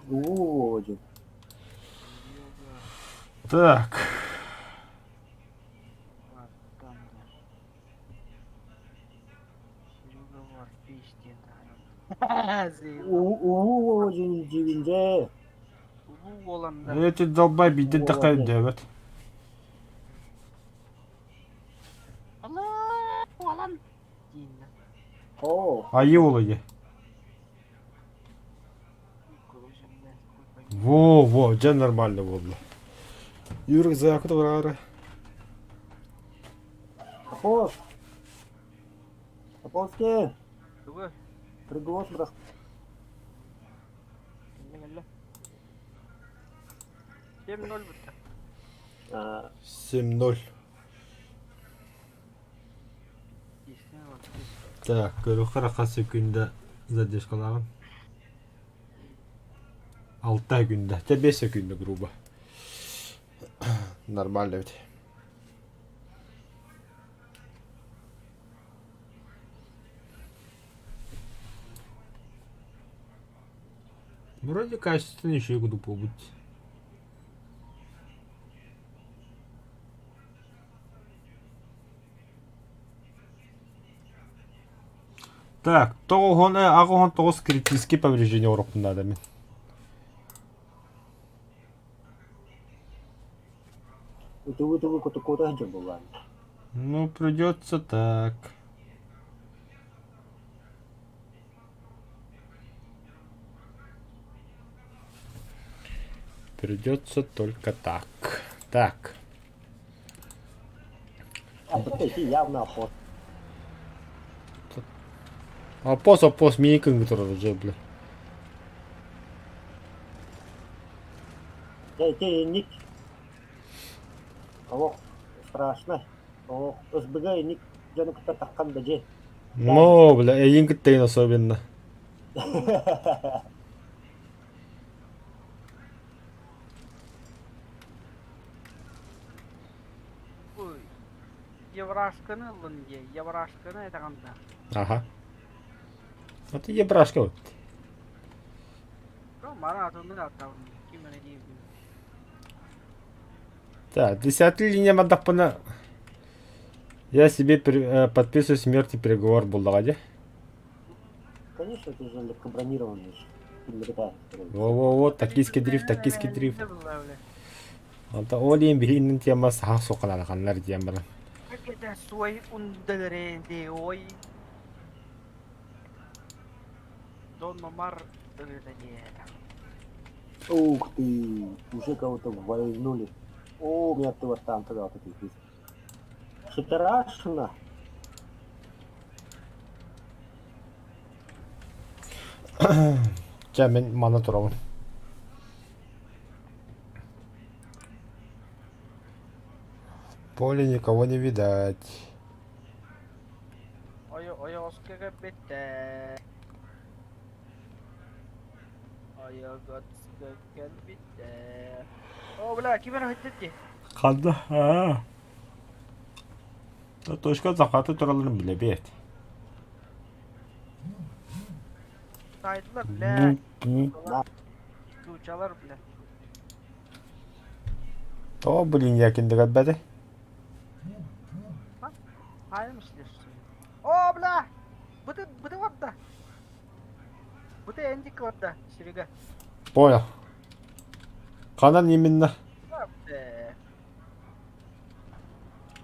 О, Серега, Так. var tam da. Серега var 5 tane. Zeyla. очень дивинде. Bu olanda. Эти долбай биди дакай Молодец. дэвэт. Allah olan. Dinle. О, Ayı olayı. Короче, Во, же нормально болды. Юрик заякты барары. Апос. Апоски. Dur. Приглас брат. Gel. 7-0 bitti. 7-0. İşte bak. Так, көрөкөр акасы күндө задержкалаган. 6 күндө, же 5 күндө грубо. Нормально ведь. Вроде качественно еще буду побыть. Так, тогоны агоон 9 критический повреждение урок надо мен. Вы куда где была? Ну, придется так. Придется только так. Так. А вот эти явно апос. Апос, мини-кынг тұрады же, бля. Эти ник. О, страшно. О, СБГ ник. Жану кто таккан да же. Ну, бля, эйин кыттейн особенно. Ой. Еврашканы лынге. Еврашканы айтаганда. Ага. А ты ебрашка вот. Мара атымды аттабын. Кимene дейбин. Так, 10-й линия мандапына. Я себе подписываю смерть и переговор булдагаде. Конечно, это же легко бронированный. Во, токийский дрифт. Anta olin bihin tiama sah sokala kanlar tiamara. Hakikaten suay undalarende oy. Don Мамар дырыдане. Ух ты, уже кого-то вальнули. О, у меня ты вот там тогда вот эти. Страшно. Ja, men mana турабын. Поле никого не видать. Ой, Оскарға бетте. Ой, Оскарға бетте. О, бля, кимene хеттетти? Қалды. Точка закаты тураларын біле бет. Saydılar bile. Да. Uçalar bile. То, блин, якинді гадбады. Hayır mı silersin? O bla. Bu da var da. Bu da endik var da. Sürüge. Понял. Канан именно.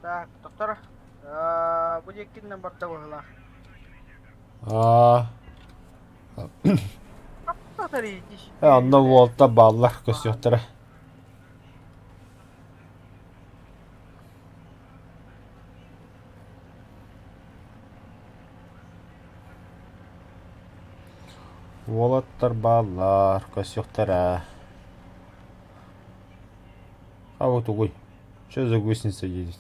Так, доктор. Bu yekinden barda var. Доктор идиш. Анда волтта баллар көсөктөрө. Волоттар баллар көсөктөрө. А вот угой. Что за гусеница едет?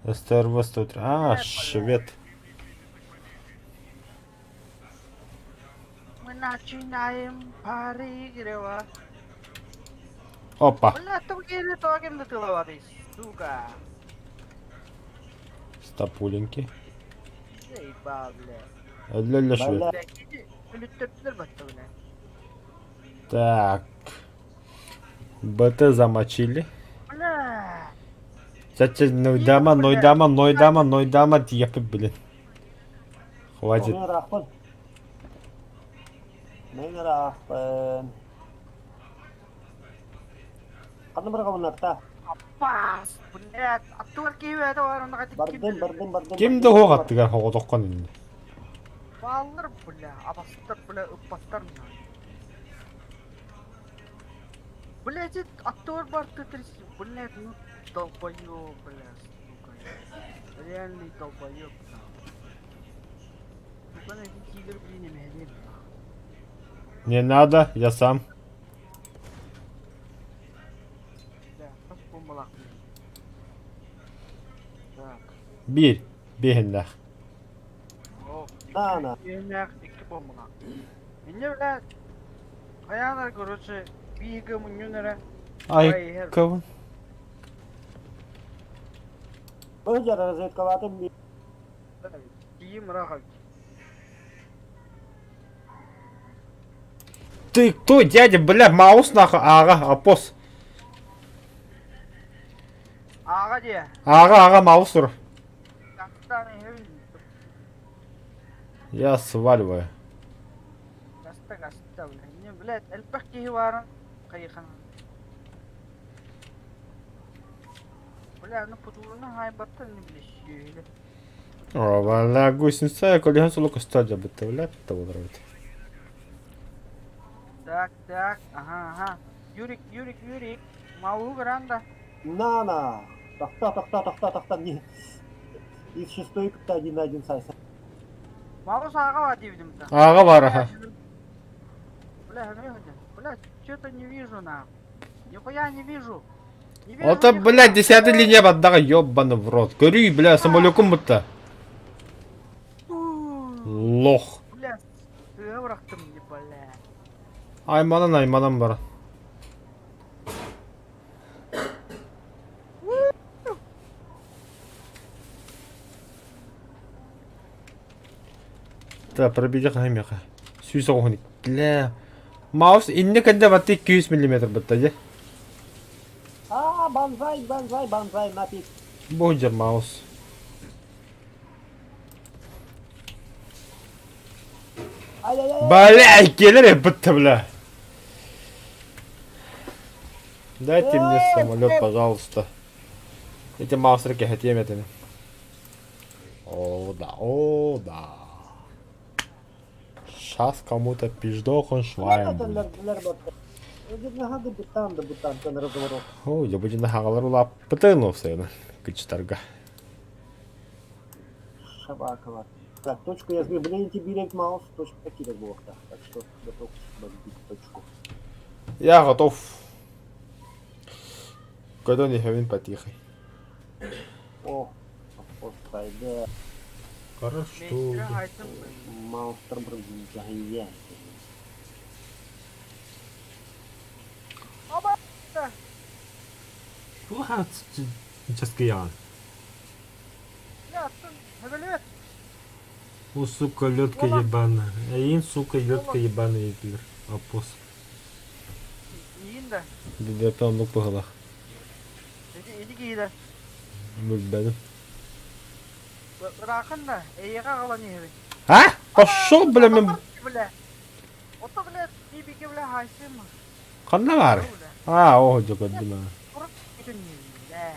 СТРВ 103. Швед. Мы начинаем пари грева. Опа. Бля, то кем ты ловатый, сука. Стапуленьки. Ey bable. Ля-ля швед. Бля. Lüttettiler battı bile. Так. БТ замочили. Бля. Сейчас нойдама, типа, блин. Хватит. Мен рахпын. Мен рахпын. Қандай бір қабынатта? Пас. Блядь. Аттуар кейбеді бар. Оны қайтып Бардым. Кимди хок аттыгар хок токкон инде. Баллар, бля. Абастар, бля. Ыппаттар. Блядь, аттуар бар тетрис. Блядь, ну долбоёб, блядь. Сука. Реальный долбоёб. Сука, эти тигры, блин, не медведь. Не надо, я сам. Да, как бомбалак. Так. Bir. Бегеннах. О, Нана. Енах, iki бомбалак. Мне, блядь, хаянар, короче, бига мунюнера. Ай, кого? Бұл жара разведка ватым. Киим рахал. Ты кто, дядя, бля, маус нахуй? Ага, апос. Ага, де. Ага, маус ур. Кастаны хевин. Я сваливаю. Каста, блядь. Не, блядь, эльпах киеваран. Кайхан. Бля, ну подурна хай баттал не блещи. О, вала гусеница, колехан солоко стадия бытовлять, того нравится. Так, ага. Юрик. Мау гранда. Нана. Тақта. Не. Из шестой кітті 1-1 сайса. Мау сага ва дивидим-то. Ага бар, ага. Бля, что-то не вижу, на. Нихуя не вижу. Это, блядь, 10-й линия баддага, ёбаный в рот. Көрүй, бля, самолёком будто. Лох. Бля, ты врахтым не, бля. Айманан бар. Да, пробейте хаймеха. Сүйсоғын. Бля. Маус инне кәнде батты 200 мм бітті, де? Банзай, напик. Бонжер маус. Ай-яй-яй. Бля, келер бітті, бля. Дайте мне самолет, пожалуйста. Эти маустерки хотим это. О, да. Сейчас кому-то пиздохом шваем. Бутан, разворот. О, я буду на хагалар улап пытынулся, кычтарга. Шабакова. Так, точку я сбил. Блин, тебе рейк маус, точку покидать было. Так что готов бомбить точку. Я готов. Когда не хавин потихой. О, постайда. Хорошо. Маустер брызгает загоняет. Оба! What? Just go on. Бля, ты, О, сука, лёдка ебаная. Ин, сука, лёдка ебаная, Гитлер. Апос. иинда. Бибертан ну пыгылах. Иди гейда. Мүлбәдім. Рахында, эйеға қала не хевин. А? Пошел, бля, мен... Бля. Ото, бля, бибике, бля, хайсым. Қанда бар? А, о, жоқ өдім. Құрып кетін не, бля.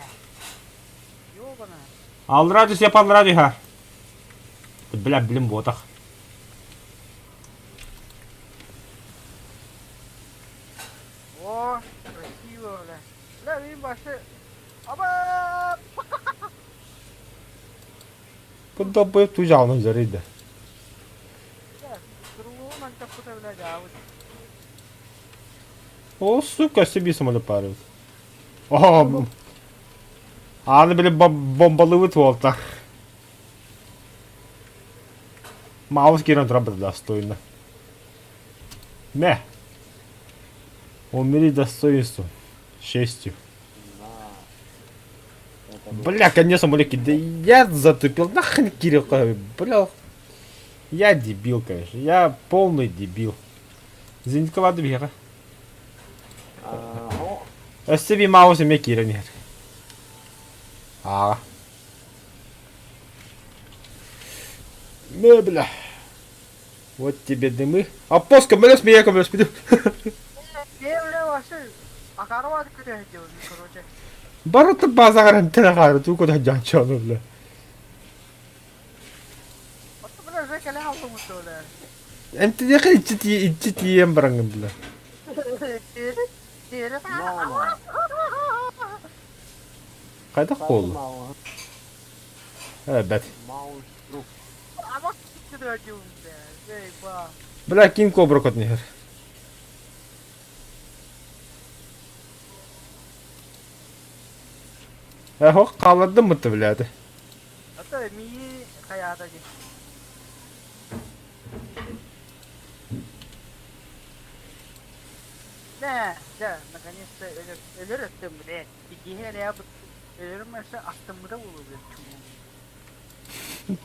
Ёбана. Ал радиус, япан радиуға. Бля, білім ботақ. О, красиво, бля. Бля, видим башы. Оба! Бұнда бұйып ту жағынан жарайды. Бля, кругом антапыта, бля, жауыз. О, сука, себе самолет парит. О, аны біліп бомбалывыт волта. Маус керен тұрабыр достойно. Мә. Умери достоинством. Честью. Бля, конечно, муляки, да я затупил. Нахрен Кирилл, бля. Я дебил, конечно. Я полный дебил. Зенитково двига. Өсі bir mouse ме кирен her. Аға. Мебля. Вот тебе дымы. А поска, мэлэс меня комлэс пиду. Не, бля, вообще. Акарова открыто делаю, короче. Барыты базағар әмтен ағары тұқыда жанчаны, бля. Вот, бля, Жека лял тому, что, бля. Әмтен яқы итчі тием бараңын, бля. Мама. Қайда қолы? Маус. Бәт. Маус. Рук. А вот открыто делаю, бля. Эй, ба. Бля, кин кобра кот нехер. Хоқ, қалады мұты, бляді. Это ми хаята ди. Да, наконец-то элер аттым, бля. Идея я бы элер мәші астымда болу, бля, чуму.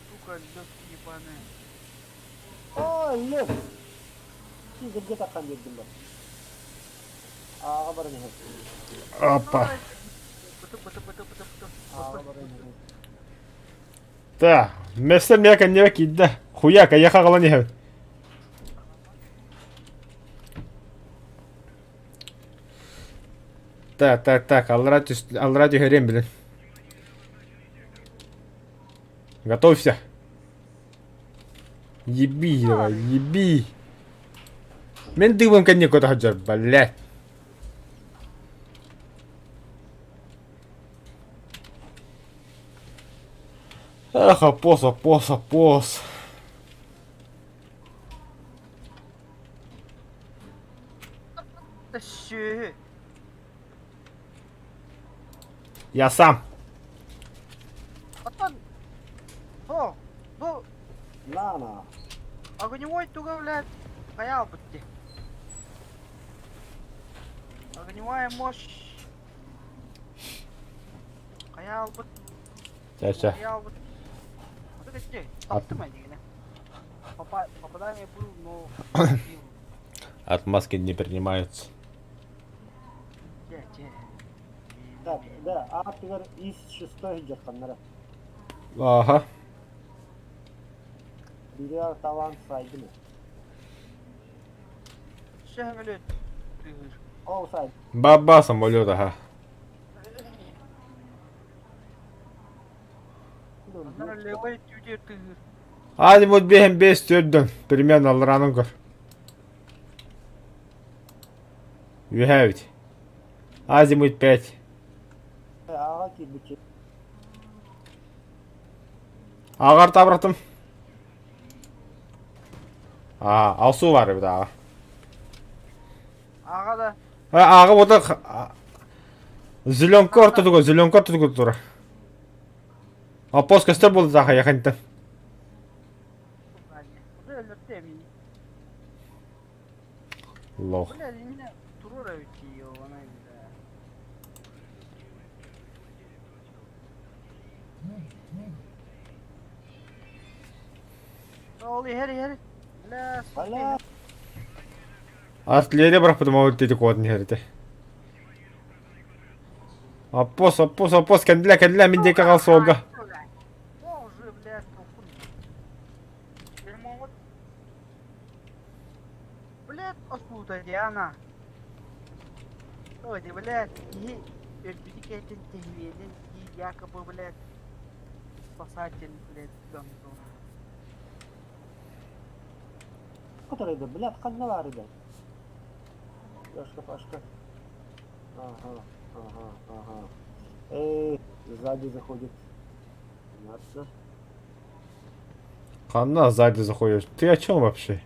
Сука, лёг ебаная. Ой, лев. Сизерге таққан дедім ба. Аға бара не хеп. Опа. Быту. Аға бара не хеп. Та, мәсір мека нева кидді. Хуяка, яқа қала не хеп. Так, алрадио херем, блин. Готовься. Еби, давай, еби. Мен дымым кәне көті хаджар, блядь. Эх, опос. Да щи. Я сам. Атан. О, ну, Лана. огневой туго, блядь, хаял будьте. Огневая мощь. Хаял будь. Ча. Хаял будь. Вот это где? Таптым они, не? Попадание был, но... Отмазки не принимаются. Где? Так, да, артығыр ис шестой жаққанлары. Ага. Бірер талан сайды ме? Шәмелет. Ол сайды. Баба самолет, ага. Она левая тюдер тыгыр. Hadi bu benim 5 dördün. Примерно алыранын көр. You have it. Азимут 5. Аға келбіче. Ағар табырақтым. Алсу var bir daha. Аға да. Ağa bu da зеленкор tutku тұра. Апос көстер болды заға яқынды. Уже өліртті әмін. Лох. Бля, именно турура өтті еу, она да. Ол ехер. Бля, Бала. Артиллерия бірақ бұдым ауыр деді қуатын ерді. Апос, кәнділі мендекі қалсы олға. Боже, блядь, толкун. Блядь, откуда Диана? Ой, блядь, и Эрбитик этим тегвелин, и якобы, блядь, спасатель, блядь, гандон. Который да, блядь, қанналары да. Пашка. Ага. Сзади заходит. Понятно. Қанна сзади заходишь. Ты о чем вообще?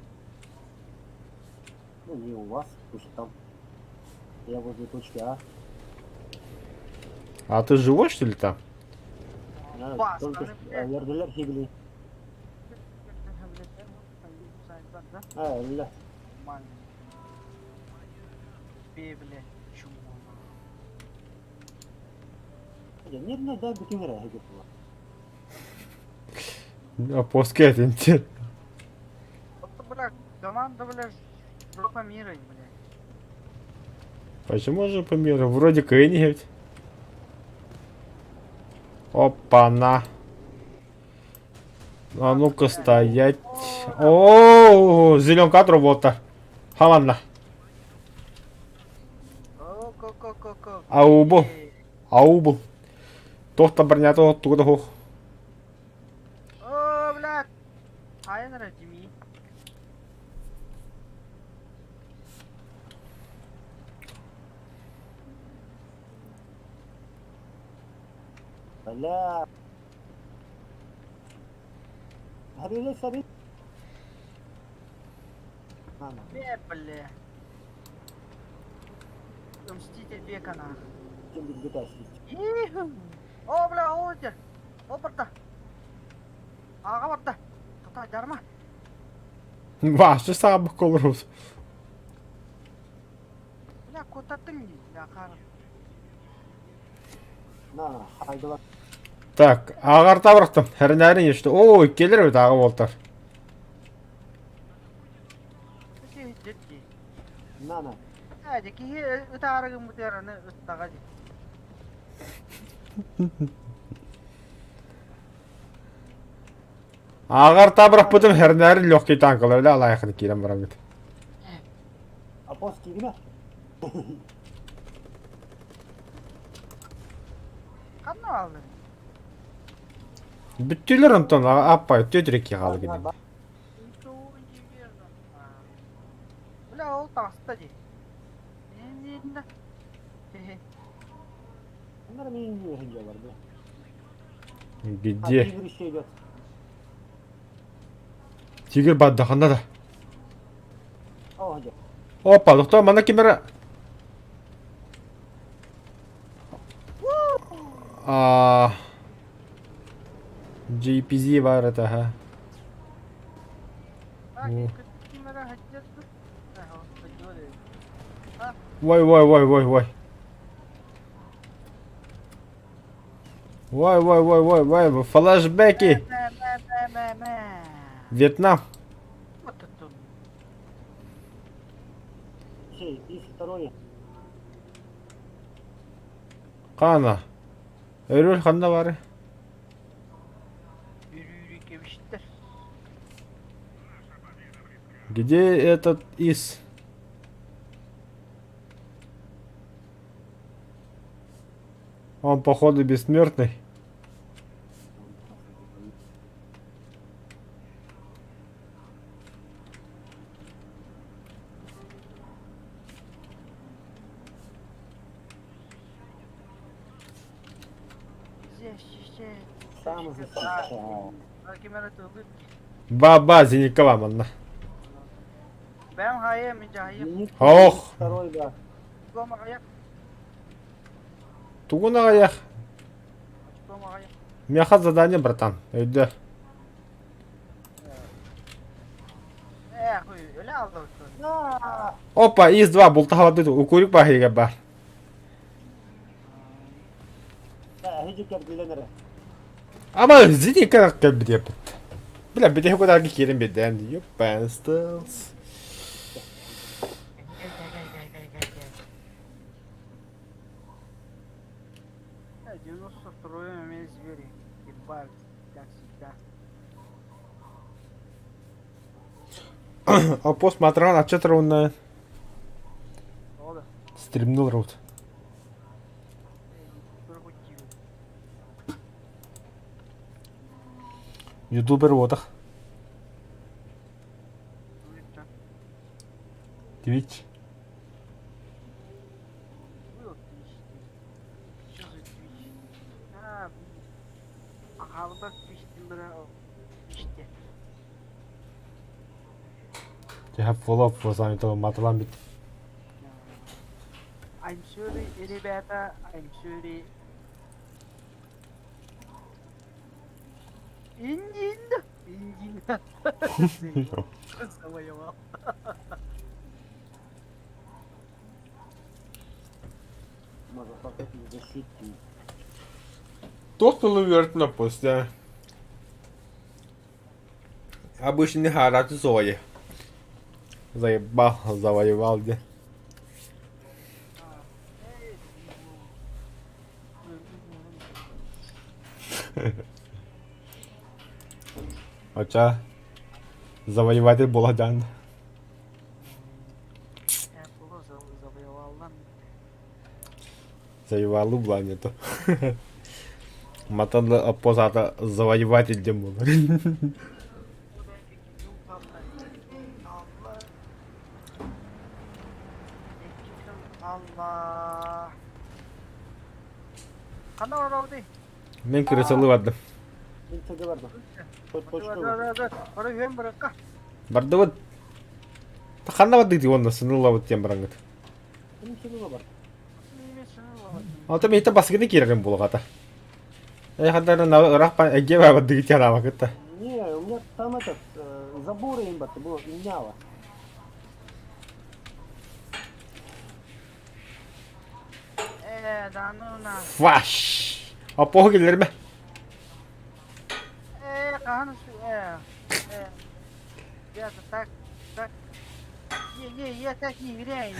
Ну, не у вас, пусть там. Я возле точки А. А ты живой что ли там? Бас, Только блядь. верділер хибли. Ля. Нормально. Бей, блядь, чумон. Не дай bütün yere hareket var. Апос кәтінті. Вот, блядь, Команда, блядь, Группа мира, блядь. Почему же по миру? Вроде Кенни ведь. Опа-на. А ну-ка стоять. О, зеленка отработа. Хаманна. Ко-ко-ко-ко-ко. Аубу. Аубу. Тохта бронята оттуда хух. О, блядь. Хайен Раджими. Бля. Смотри, смотри. На. Бля. Мститель века, нахуй. Чем будет GTA слить? Иху. О, бля, олдер. Опырда. Аға барды. Тұта, жарма. Ваши сабы колрус. Бля, көтаттың, бля, қарым. На, хайдалар. Так, ағарта бұрықтым. Әрін ешті. О, келер өт аға болтар. Өте, жетті. На. Әде, кейі өте арығын бұтараны ұстаға жет. Ағарта бұрық бұтым әрін легкий танкылар. Өлі алайықыны кейлем бұрам бет. Апос кигіне? Қанна алды? Бүттілер ұнтон аппай төтірекке қалы кедем. Бля, ол тағыста де. Енді. Bunlar benim gibi hınca var be. Где? Тигр еще идет. Тигр баддаханда да. О, hınca. Опа, доктор, мана кемера. GPZ var это, ха. Вой. Вой, флешбеки. Вьетнам. И второе. Қана. Өрөл қанда бары. Где этот ИС? Он, походу, бессмертный. Сам защищал. Баба, Зеникова, манна. Ben hayır mücahir. Зенит, Ох. Второй, да. Goma ayak. Тугуна аяқ. Goma ayak. Мяха задание, братан. Өйді. Хуй öyle aldı olsun. Опа, ИС-2 бұлтағалады. Укурик бахиге бар. Hıcı kerdilenere. Ama Зеникова как бы депет. Бля, бедеге куда керем беден. Ёппенстелс. Gel. 92 mes veri. Ебать, как всегда. А посмотрел на чатер он Oldu. стримнул рот. Ютубер водах. Твич. Қалбақ пештің бірі іште. You have full of for something to маталан бит. I'm sorry, ребята, I'm sorry. Индин. Завоевал. Мазафака, защити. Тот луверт на посте. Обычный харат зои. Заебал, завоевал где. Хотя завоеватель Буладян. Bunu завоевалдан. Завоевал була не то. Матанды опозата завоеватель дем булар. Allah. Qanday o'raldi? Мен киресалы вардым. Ben çöge vardım. Точка var. Ora yem bırakka. Барды вот. Таханна варды ди онда сыныла вот тем барангыт. Benim çöge var. Ата мейта баскыны киреген булгата. Хадана на рахпа эгева варды тяна вакытта. Не, у меня там этот, заборы им баты, было, меняло. Danuna. Ваш. Апого келерме. Qahan şu. Ya tak. Ye tak yürüyün.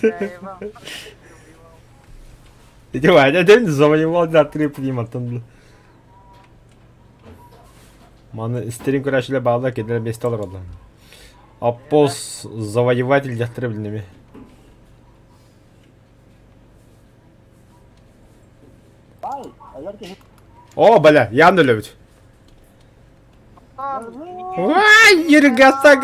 Eyvah. Иди Ваня, дем завоевал за 3 приматан. Маны стерин көрәшіле бағда кедер бесталар олар. Аппос завоеватель яқтыры білнеме. Ay, ayar ki О, бля, явно любит. Вай, yürü gasta,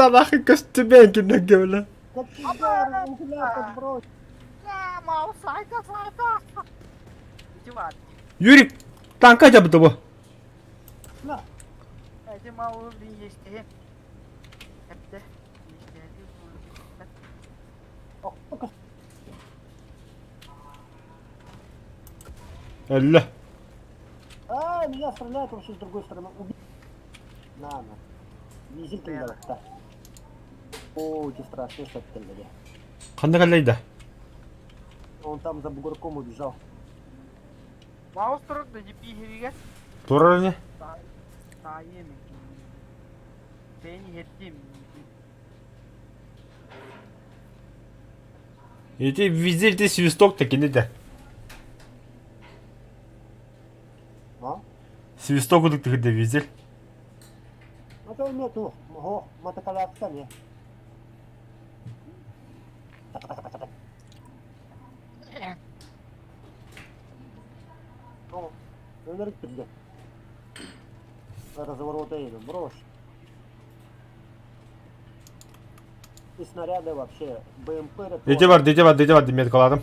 нахуй көстүбен кинеге бля. Капитан, вентилятор брось. Ya mau sayda. Cuma. Yürü, tanka yaptı bu. На, Mau işte. Hep de. пока. Элле. Ай, меня стреляют вообще с другой стороны. На. Визитель дал, да. О, эти страшные сеттелери. Қандай қалайда? Он там за бугорком убежал. Mau turdu jipi hiriga. Турар не? Sayın. Seni ettim. Иди визель ты свисток таки не да. А? Свисток удук ты где визель? Это нету. Ого, мотоколяска не. О, энергия придет. Разворота едем, брошь. И снаряды вообще, БМП... Деде var, demet kaladım.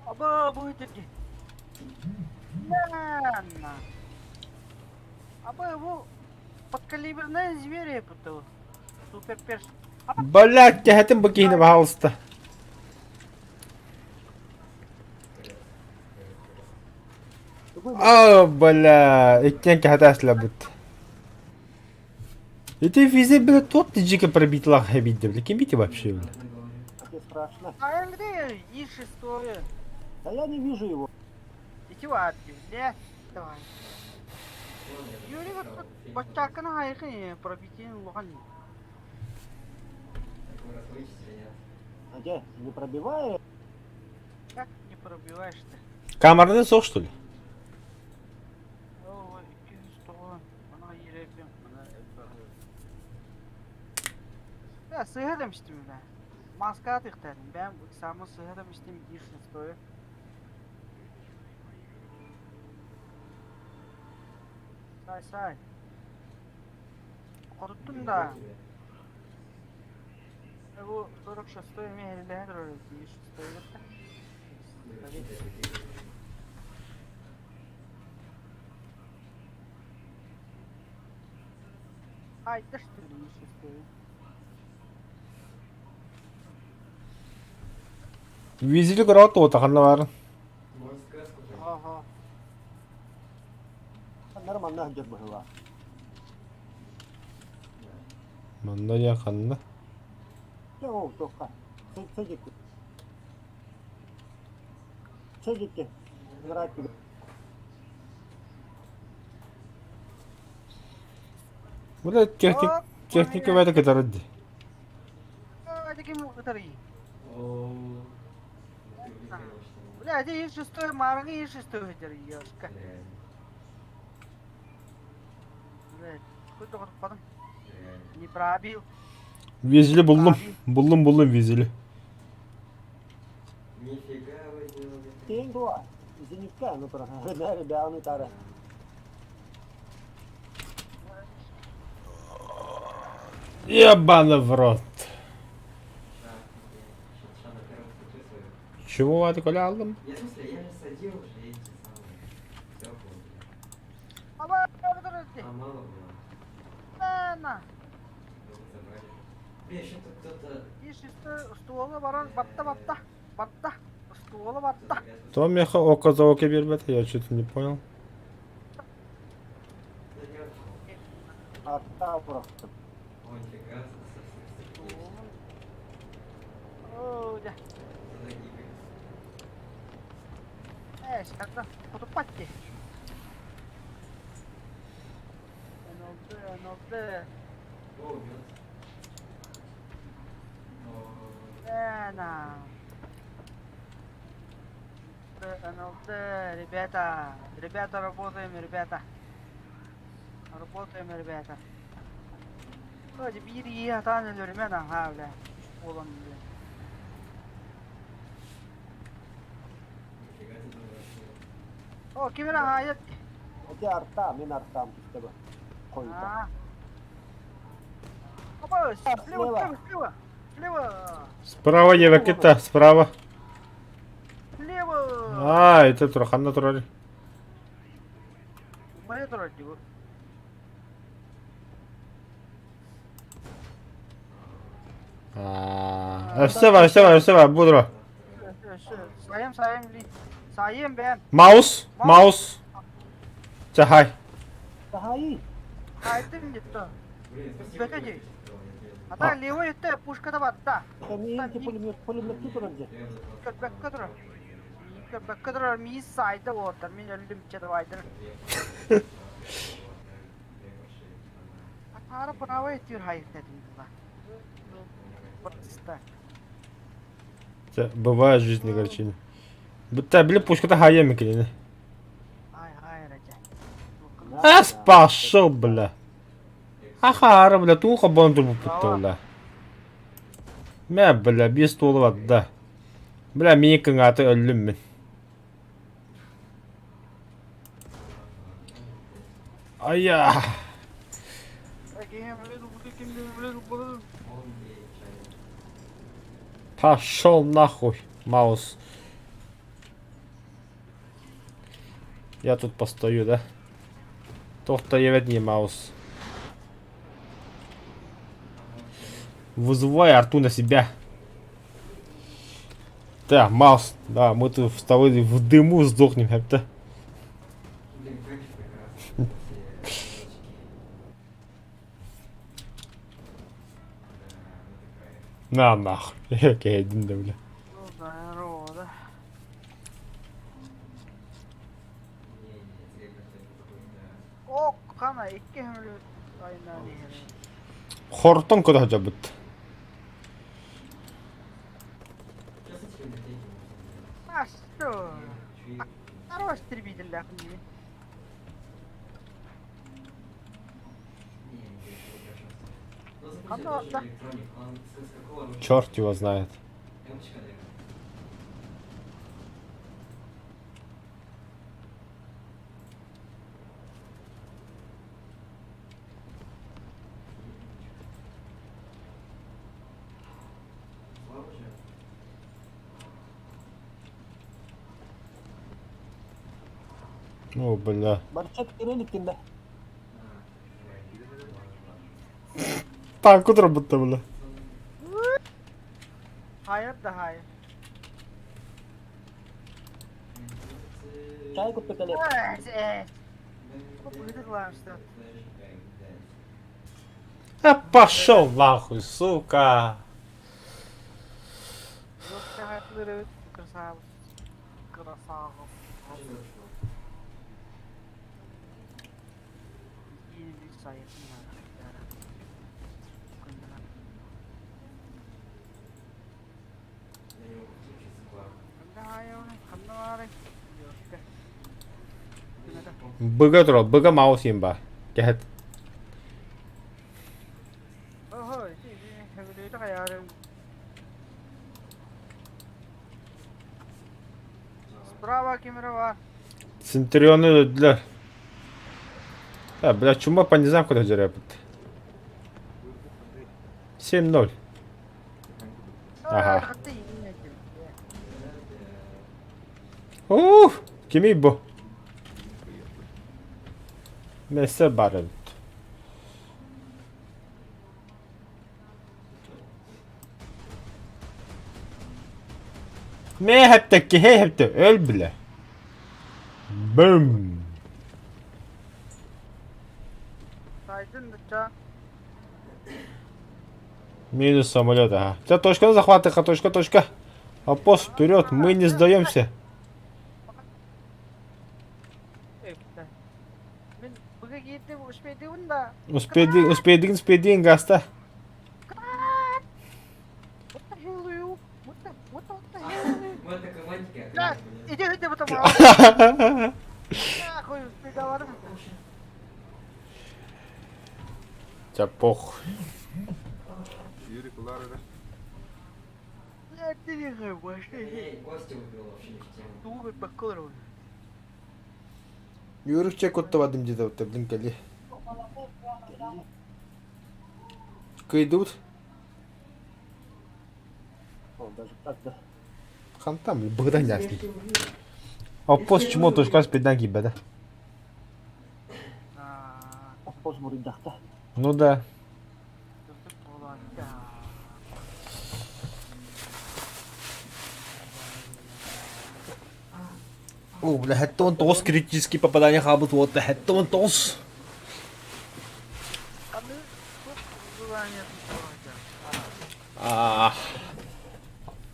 Aba bu öteki. Lan. Aba bu подкалиберная зверя это. Супер перс. Блядь, тяхетим бакейни пожалуйста. О, бля, иттен кахатаслар бут. Это везде, бля, тот дико пробит лах хабит, бля, кем бить вообще, бля? Это страшно. А где и шестое? Да я не вижу его. İki var diyor. Давай. Юрий вот бачакана хайхи пробитие лохан. А где? Не пробивает? Как не пробиваешь-то? Камерный сок, что ли? Ой, 200 Bana yürüyorum. Ya sığır demiştim ben. Maskat ihterim. Ben sana sığır demiştim. Girsin stoyu. Say. Korktun da. Bu 46 mi herhalde öyle bir stoyu da. Ay, да что ли, не шестое. Визили грот вот ахна var. Ага. Нормально где была. Manda yakında. Yok, только. Çocuk. Çocuk. Играть. Бля, техника в этой дороге. Это кем батареи? Бля, это есть шестой, марга есть шестой батареи, ёшка. Бля, сколько вот потом? Не пробил. Везли буллым везли. Нифига вы делали. Тень два. Зенитка, ну про. Да, ребята, тара. Ебаный в рот. Сейчас на первом ступе свою. Чего вы такой алдым? Я в смысле, я же садил уже эти самые. Все понял. Аба, подожди. А мало было. На. Вот забрали. Блин, еще тут кто-то... И шестой ствола баран, батта. Ствола батта. То меха око за око бербет, я что-то не понял. А та просто. О, нифига, О, да. Когда потупати. НЛД. О, мед. На. НЛД, ребята, работаем, ребята. Работаем, ребята. Вроде бери, атанили, ребята, ага, бля. Олом, бля. Нифига ты там О, кимера хаят. У тебя арта, мен артам с тобой. Хуй-то. Опа, слева. слева. Справа Евакита, справа. Слева. А, это трохан натурали. Моя дорогие. Все, будро. Sayem ben. Маус. Чахай. Тахай. Haydim gitti. Блин, спасибо. Bekeci. Hatta levo etti, puşkada battı. Камин, ты пулемет тут вроде. Köpek kadar mis saydı orada. Min öldüm içeri vaydır. Atara pınava etiyor hayır dedim buna. Просто. Бывает в жизни горчини. Будто, блин, пушка-то хаями клини. Hayır Ece. Ас пошел, бля. Ахара, бля, туха бонду бупутта, бля. Мя, бля, bir stolu var da. Bля, mini kıngatı öldüm ben. Ayya. Пошел нахуй, Маус. Я тут постою, да? Тохта не Маус. Вызывай арту на себя. Да, Маус. Да, мы тут в столовой в дыму сдохнем, это. Блин, как же прекрасно. Все девочки. На нахуй. Я один да, бля. Здорово. Не, зря какой-то. О, kana iki hümlü aynen iyi. Хортон куда жабыт? Сейчас этим этим А что? Хорош истребитель ахни. Оно, да. Он с какого Черт его знает. Эмочка, наверное. Слава же. О, бля. Барчак керелик да. Так, куда будто, бля. Hayır da hayır. Чай купи коллег. Bu bıydık varmış da. Пошел нахуй, сука. Yok hayatları kırsağı. Kırsağı. İyi bir sayısın. Я не могу включить склад. Bug'a dur ol. Bug'a mouse yiyeyim bari. Gel. Справа камера var. Centurion'u öldüler. Ya bля, чума по не знаю куда деревят. 7-0. Aha. Hatta yine girdi. Kimi bu? Neyse bari. Ne hep ki hep de öl bile. Boom. Saydın da ça. Минус самолета. Ага. Все, точка на захват, точка. Опос, вперед, мы не сдаемся. Ben bugün gittim uçmadım da. Успеди, гаста. What the hell are you? What the hell are you? Мы это командики, а Ya командики иди bu tarafa. Ya koy bir daha var mı? Тебя пох. Юрий Куларова. Ya dedi başta. Эй, Костя убил вообще не в тему. Dur bir bakalım. Yürükçe kuttavadım dedi oturdum geli. Кайдут. О, даже так, да. Хантам, богдан ясный. Опос чмо точка спидан гибеда. Поз буридахта. Ну да. О, бля, это он тос критические попадания хабут, вот это он тос.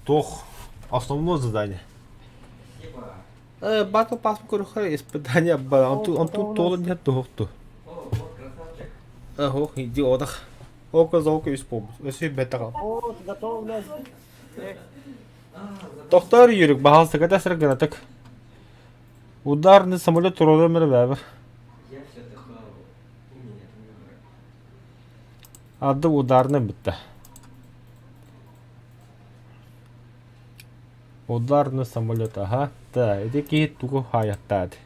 Тох. Основное задание. Спасибо. Батл пас курха испытание было. Он тут толы нет тухту. О, вот красавчик. Ого, иди отдых. Око за око исполнить. Если бетага. О, готов, блядь. Доктор Юрик, бағалысы қайда сіргіні тік. Ударный самолет туралы өмірі бәбір. Я все отдыхал. У меня выбор. Ады ударный бітті. Ударный самолет, ага. Да, иди кейт туғы хаяттады.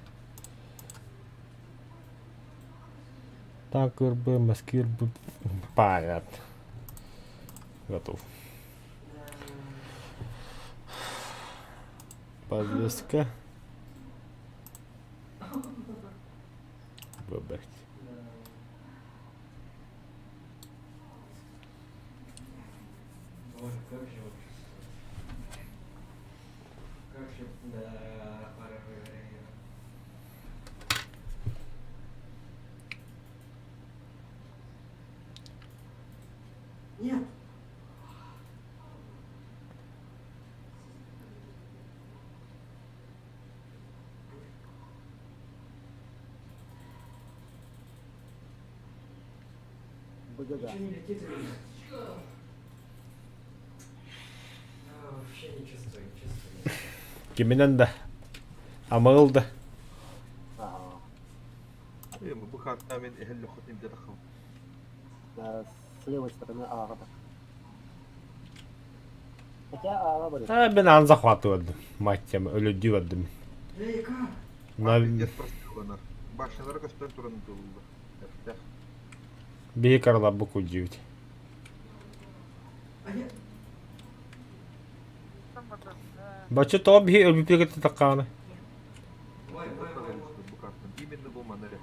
Танкер бы, маскир бы. Понятно. Готов. Подвеска. Выбрать. Боже, как же вообще. Как же, да, пора выиграть. Нет. БГГ. Ничего не летит или нет? Вообще не чувствую. Киминен да. Амыл да. Ага. Мы бухатна мен эхелле хотим дедахам. С левой стороны Ага. Хотя Ага будет. Ben an захватываdım. Матчем ölüdüyordum. Лейка! Я спросил она. Башнялар көстөн туран тулду. Эртех. Bir karla bu kudüyüt. А я... Бачы то bir ölüpлекеті таққаны. Ой. Бухатна. Именно был манере.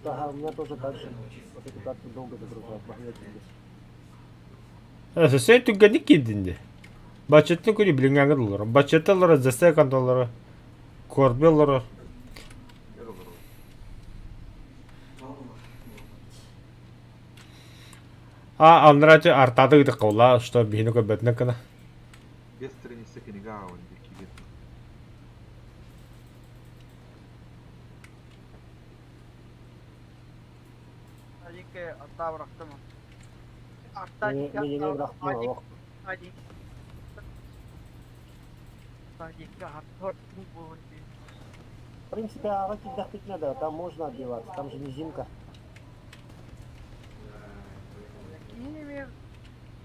Ага, у меня тоже так же. Вот эту карту долго загружают. Магнитик здесь. Sen tükendik gidindi. Бачытны көри білінген ғыдылыр. Бачытылары, зәсәк андалары. Корбелары. Я говорю. Анрачы артады гыды қаула, что бейіні көбетіне кіна. Без страницы книга он дикий. Acıke hatta bıraktım. Hatta Melini bıraktım ama bak. Acıke. Acıke hatta bu. В принципе, а отдохнуть надо, там можно отбиваться, там же низинка. Yine bir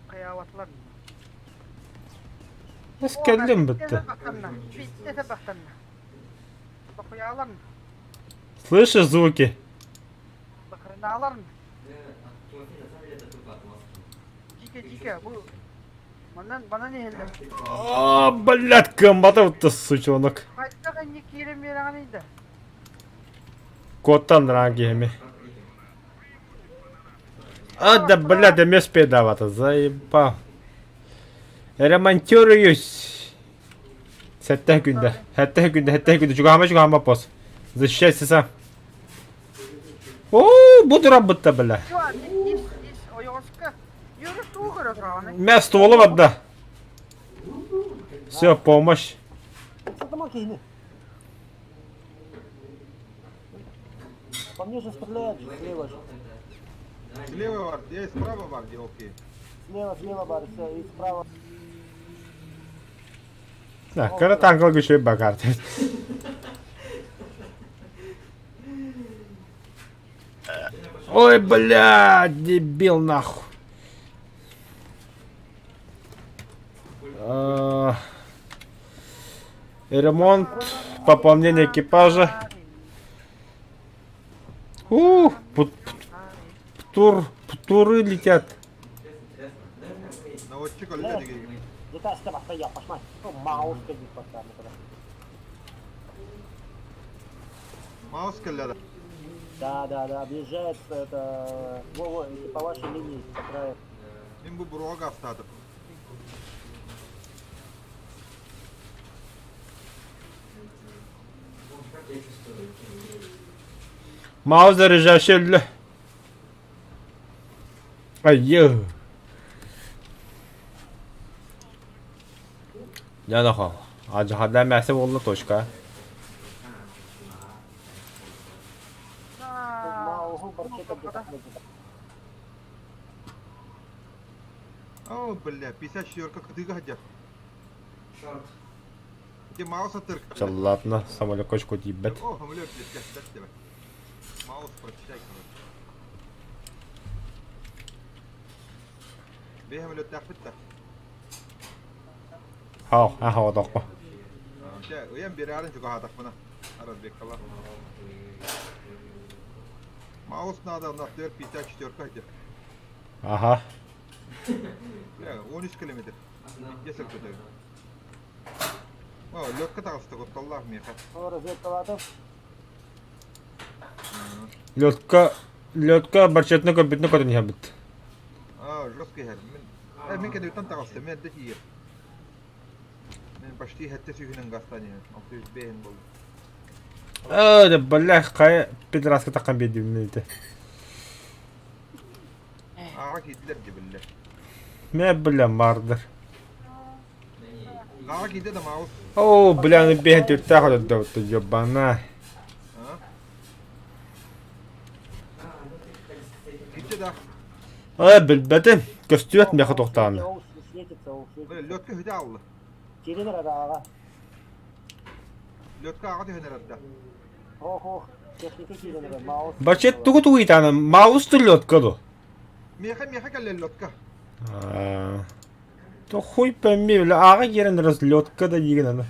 kıyavatlar. Askerliğim bitti. Bitti sabahtan. Bakıyalar mı? Слышишь звуки? Bakırınalar mı? Автомобиль на самом деле это только отмазка. Cike bu. Bana ne heldim? А, блядь, комбатов-то, сучонок. Kaçta kan yekirim yeranıydı. Коттан рангиями. А, да, блядь, я спидавата, заебал. Ремонтируюсь. Сәттәх күндә. Хәттәх күндә. Чугама пос. Защищайся сам. О, буду работать, бля. Yok, dis o yoska. Yürü tuğ kırıkağını. Меня стволом отда. Все, помощь. Что там окей? По мне же стреляют, же, слева же. Слева варди, я справа варди, окей. Слева, Барс, и справа. Да, когда танкал güçlü bakar. Ой, блядь, дебил нахуй. Ремонт, пополнение экипажа. Птуры летят. Наводчик öldü dedi. Где-то оставаться я, пошмать. Ну, маус ходить постоянно туда. Маус kelledi. Да, объезжает это... Во, эти по вашей линии, по краю. Ben bu buruğa gaftadım. Маус заряжающий öldü. Ayy. Ya da hal. Acı hadden məhsəb oldu toşka. Маусу барчета где-то ходит. О, бля, 54-ка кытыга хадя. Шорт. Где маус атырк. Ладно, самолет кочку дибет. О, хамлёк летят, тебе. Маус прочитай, короче. Бей хамлёк тахпытта. Хау, ахау доқпа. Şey, uyan bir yarın çok hatak bana. Araz bekkalar. Mouse nada anahtar 54 hadi. Aha. Ya 13 kilometre. Yeser kötü. O lökka tağıstı Allah mı yakar. Ну, разведка Лётка барчетны көбүтнү көтөн ябыт. Aa, жесткий her. Ben kedi utan tağıstı. Ben de hier. Ben почти hette sühünün gastani. 605 oldu. Да, бля, кай пидраска такан беди минуты. Ağa gidiler gibi. Ме, бля, мардыр. Ağa gidiyor da mouse. О, бля, ну беген түртэ ходот да ёбана. Ha? Gitti de. Билбетим, көстүөт меха токтааны. Светится, Böyle lökka hüde aldı. Теренер араға. Lökka ağa döner hatta. Ох, техника теренер, маус. Барчет тугу тугуйтаны, маусту лёткаду. Меха келле lökka. То хуй пойми, бля, ага ерен раз лётка да деген аны.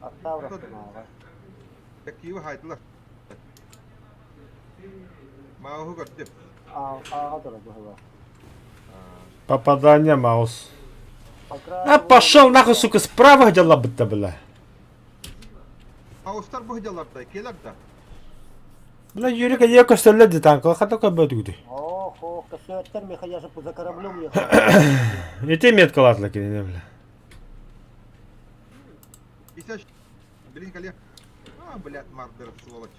Атта бıraktım ağa. Bekkiyi haydılar. Mauhu gördü. Ağa durdu hava. Попадание маус. По краю... А пошел нахуй, сука, справа где лабыта, бля. Mauslar bu hıcalarda, kelarda. Бля, Юрика я көстөлөдү танкы, хата көбөдүгүдү. Ох, косветтер, меха, я же за кораблем ехал. Эти меткалатлы кене, бля. İse bilin kalya. Aa, блядь, мардер, сволочь.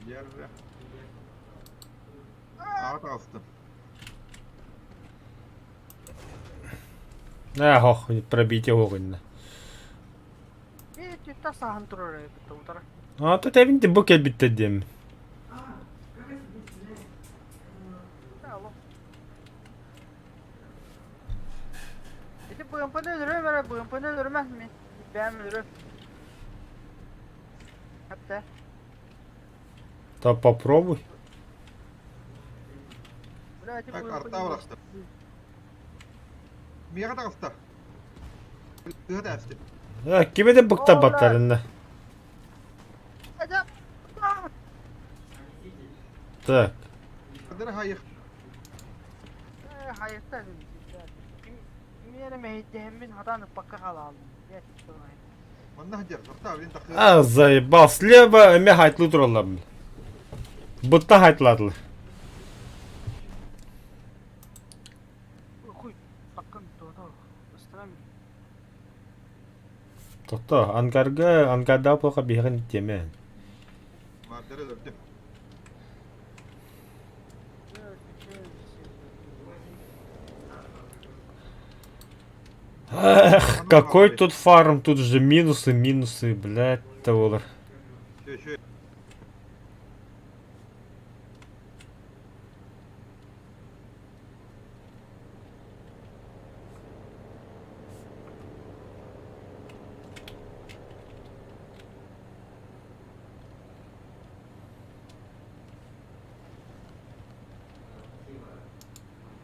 Yarra. Ağa tağıstı. Ох, пробитие огонь. Та сахан турар бит утар. А тут evinde bu kelbitte dem. Алло. Эти бымпаны өлөрөм бара, бымпаны өлөрмәс мен. Бәм өлөрөм. Хәтта. Да попробуй. Бля, эти Так, арта бымпаны. бıraktı. Miye takısta? Dığı dersti. Kime de bıkta batlarında. Acap. Так. Adını hayır. Hayır dedim. Miyere mehittehimin hatanı bakka kalalım. Gerçekten öyle. Manna hacer. Rıhta bilin takı. А, заебал. Слева эме хайтлы туралар. Бутта хайтлаdılar. Хуй. Bakın doğru. Istıram. Тохто, ангарда плохо беган темен. Maddeleri öldüm. Эх, какой тут фарм, тут же минусы, блядь, таволар. Şöyle.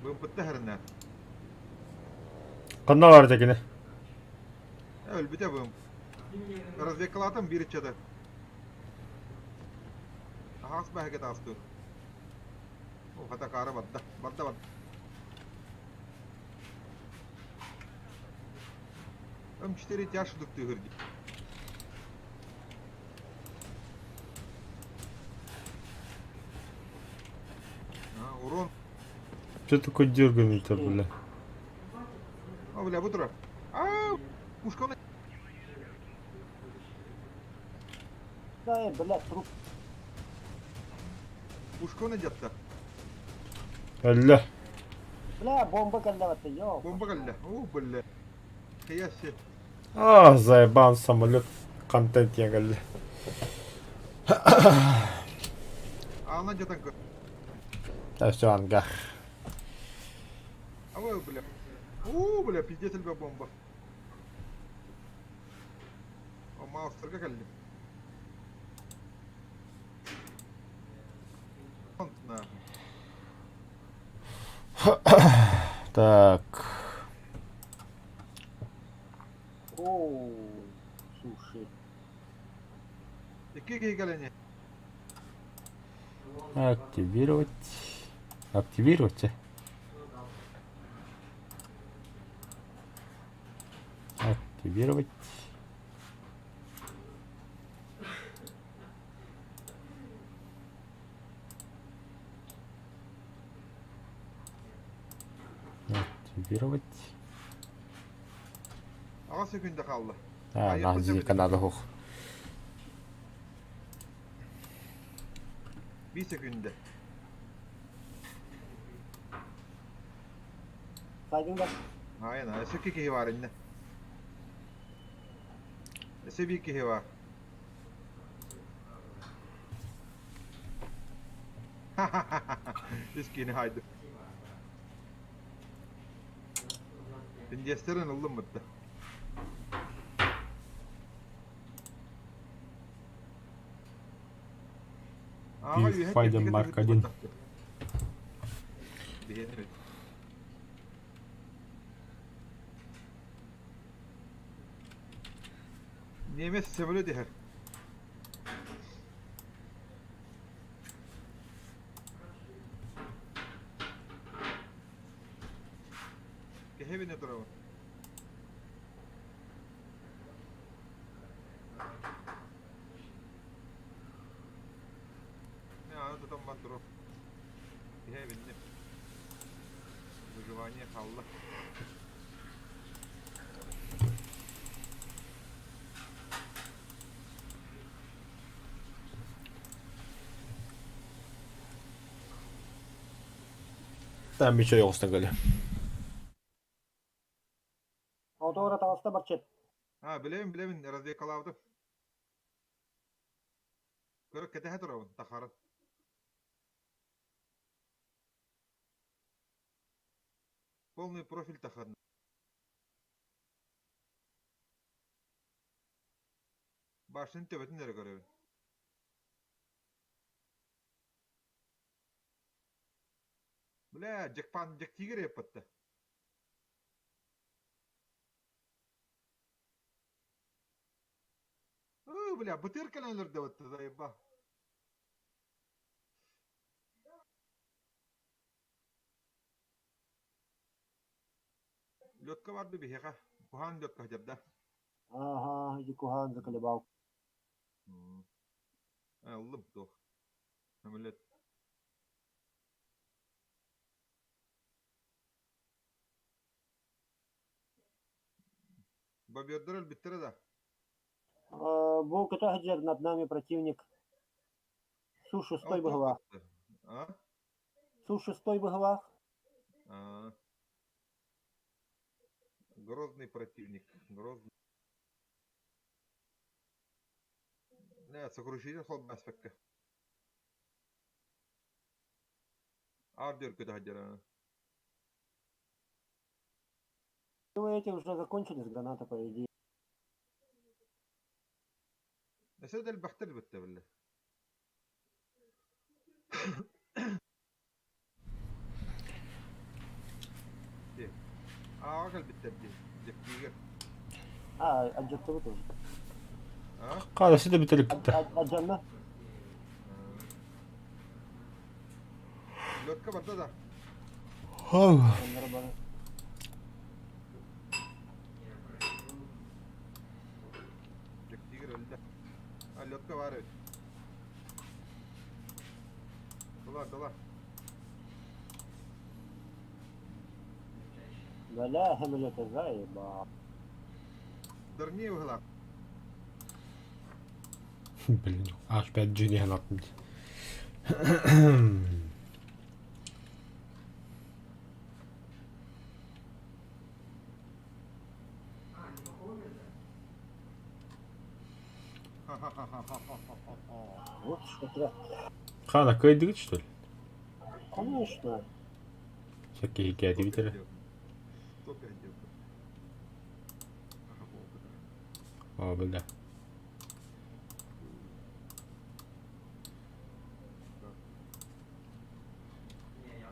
Bu bıttı herinden. Kanna var tekine. Öl bir de bu. Развлекалатым bir içede. Ahas bahket astı. O hata kara badda. Badda. М4 тяжкий тигр. Урон. Что такое дерганый-то, бля? О, бля, бутра. Ау! Пушка. Да, блядь, труп. Пушка надета. Алло. Бля, бомба кандавата, ёп. Бомба галля. О, бля. Хаяси. А, заебан самолет. Контент я галли. Ана жатанка. Да все, ангар. А вы, бля. О, бля, пиздец, бля, бомба. О, маустер, как галли. На. Так. Оу, слушай. Какие галени? Активировать. Активировать. Активировать. Активировать. Ага, секунда kaldı. А, нахзика надо хух. Bir sekünde. Saygın gel. Aynen, eski ki var inne. Eski ki var. Eskini haydi. Ingesterin oldum mutlu. Файден Марк 1. Beğenirim. Nimet semölü diher. Hevine duralım. Не, она тут там матров. Hevine. Выживание халла. Там еще yok, что говорили. чет. Білемін, разведкалавды. Көрік кетеге тұрауын, тақары. Полный профиль тақарын. Башын төбетін әрі көребін. Бля, жек тигер еп бітті. Бля, бутыркаланылыр да бітті, заебба. Лётка барды бихеға. Кухан лётка жабда. Ага, иди Кухан заколебал. Аллым тоқ. Самолет. Бабердер әлбеттері да. Был Катахаджер, над нами противник. Су-6 в головах. А? Су-6 в головах. Грозный противник. Грозный. Не, сокрушитель холм аспекта. Ардер Катахаджера. Вы эти уже закончились, граната, по идее. نسيت البختر بته بالله. عقل بالتبديل دقيقة. أجلته тоже. قال سيدة بتلك أجلنا. لوت كبر ده. دقيقة ولا. لوت كبر. طلع. لا هملة زايبة. درني وهلا. Блин, аж 5 джини ханатмить. Вот что-то. Хана, кайдыгит, что ли? Конечно. Всякие геодивитеры. О, бля.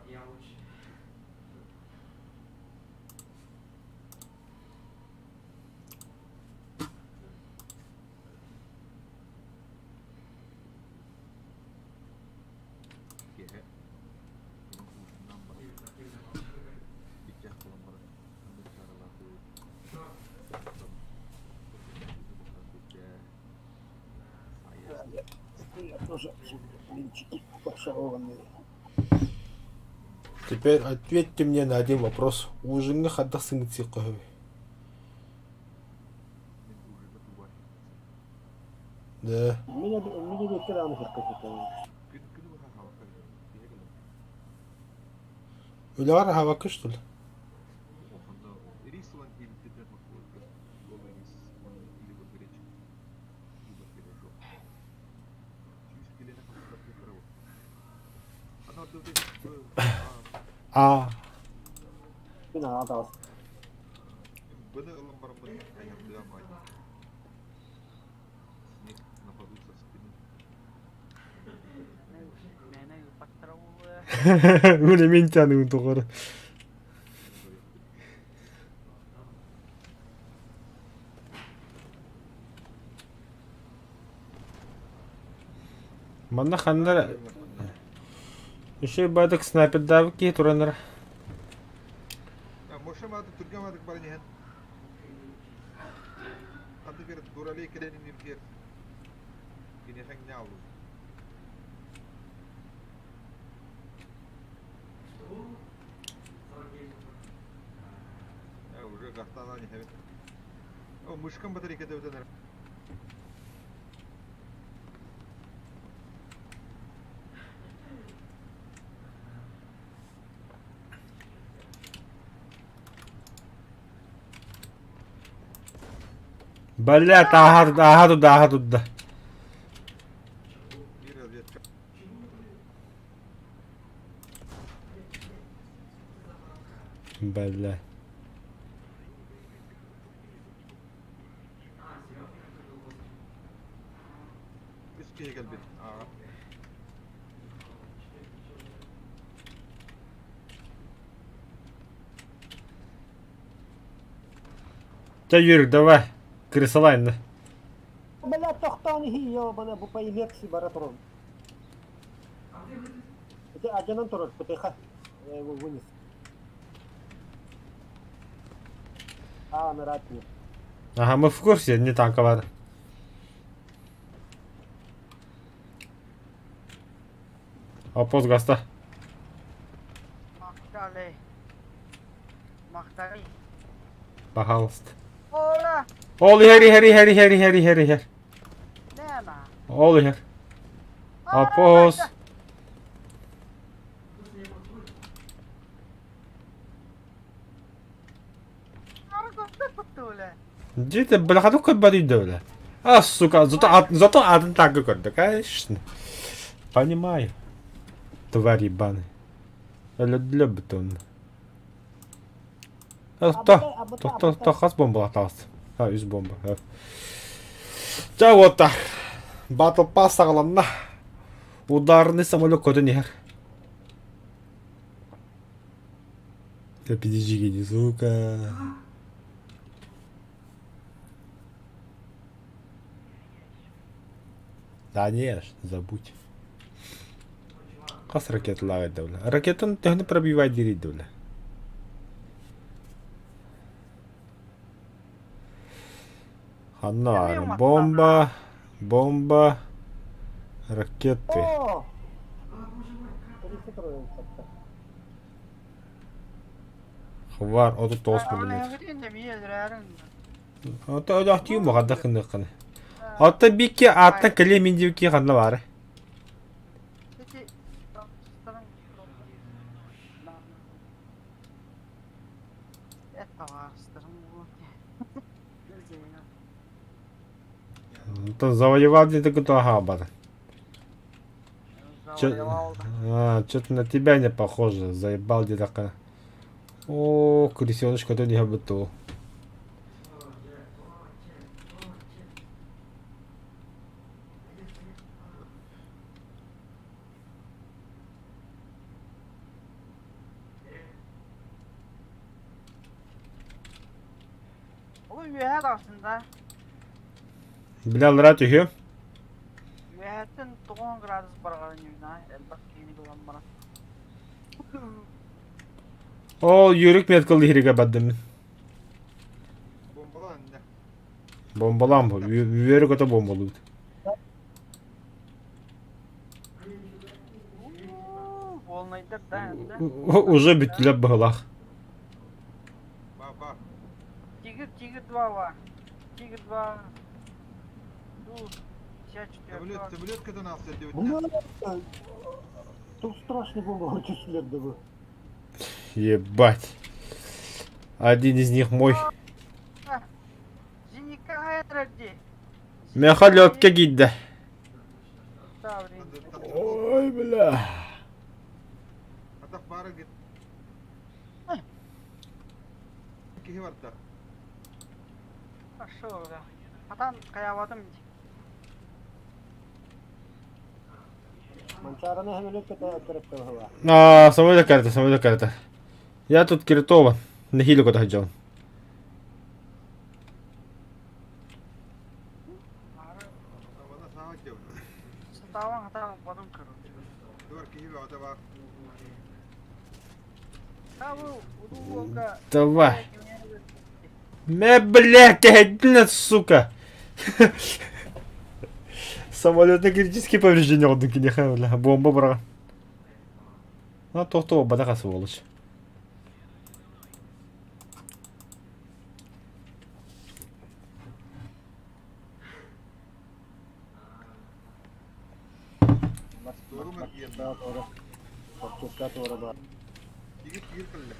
Я лучше. Я тоже блинчики фаршированные. Теперь ответьте мне на один вопрос. Ужинга хадда сыңти кохой. Да. Меня ветераны какой-то. Ular hava что ли? А. Спина осталась. Быны ылым барымын аяқды амай. Снег нападут со спины. Меня патроны. Өлемен тяның тоғыры. Мана хандар еще бадык снайпер давы ки тураныр. Мошамады тургамадык бар нехен. Ханды кер дуралей керенин иркер. Кинехен не алу. Уже гастана не хевит. О, мышкам батарейка дэвтенер. Блядь, ага туда. И разведка. Блядь. Üsküye gel bir. Aa. Да, Юрик, давай. Крысолайн. Блядь, тохтани ёбана, бу поелекси баратрон. Это один турок, потихо. Я его вынес. А, на ратне. Ага, мы в курсе, не танковая. Опус гаста. Махтали. Пожалуйста. Ола! All here. Нема. All here. Опус. Иди ты, бля, ну как бори доля. А, сука, зато один так какой-то, конечно. Понимаю. Тварь ебаный. Для бетон. То хас бомба аталась. Ha 100 bomba. Evet. Вот так. Battle Pass сағаланна. Ударный самолет коды нехер. Подожди, не сука. Конечно, забудь. Кас ракет лагает, давля. Ракетон техно пробивает двери, давля. Ханна, бомба, ракеты. О! Перехитроем как-то. Хвар, оту тоос билет. Ото öyle atıyor mu kadar kınıkını? Ото bir ki attan kalemin diyor ki kanla var. То завоевал где-то кто хабар. Что-то на тебя не похоже. Заебал где-то. О, крысеночка, то не готов. Üyeler aslında. Bilal rahat uyuyor. Üyetin 9 gradus barğanın yüzüne. Elbak yeni dolan bana. O yürük metkıllı hiriga baddım. Bombalı anne. Bombalan bu. Yürük öte bombalı. Volnaydır da. Уже bitti bağlak. Baba. Тигр 2 var. Тигр 2. Dur. Самолеткадан алса деп Блядь, тут страшный бомба вычислили бы. Ебать. Один из них мой. Зеника Эдради. Мехалетка гидда. Ставри. Ой, бля. Атак бары гит. Кихи var da. Пошел, да. Atan kayavadım. Манчараны хэмилек кэтэрэктэ хава. Самолет карта. Я тут киртова. На хилю куда ходил. Bana sağa gel. Ставан хатан badum kırdı. Dur kihi var da var. Таву, удуга. Давай. Блядь, ты сука. Самолетные критические повреждения от бля. Бомба, бра. Ну, то, бадаха, сволочь. Doğru mu yiyen? Да, тора. Подческа тора, да. Kihir kılle.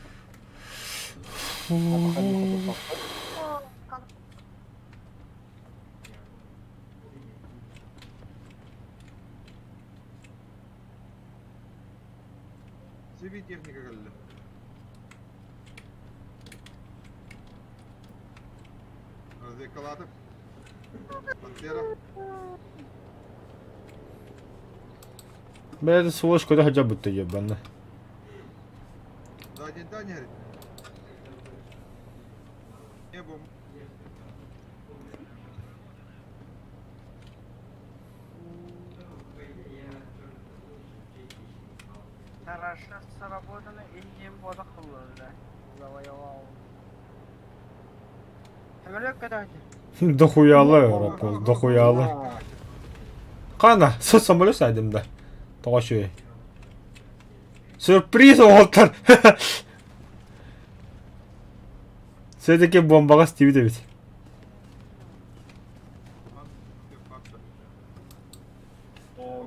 Сиви техника geldi. Yakaladık. Pantera. Бля, сволочь, куда хотя бы ты ебаный. Да, не нет. Не бом. Хорошо сработано, Индия подохлыла. Завоевал. Самолет когда Дохуялы, рапоз, дохуялы. Қана, со самолет сайдым да. Тоғашы. Сюрприз олтар. Все-таки бомбаға істейді бит.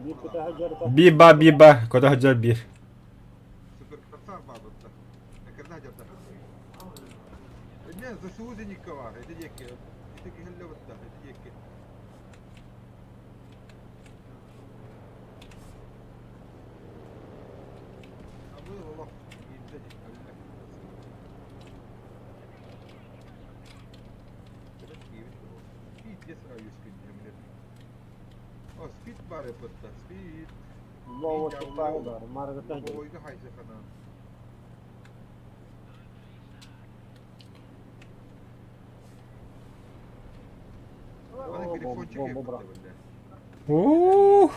Bir kutu hacer Биба, куда хаджар бир. Супер красав бабытта. Когда жапта. Не, за Суудиника var. Edecek. Edecek helle batta. Edecek. Abi Allah. Edecek. Speed yes are you speed. Oh, speed var batta. Speed. Лово тупаğı Margaret hacer. Oyga hayse kana. Bana grifonçuk bomba yaptı bırak. böyle. Ух,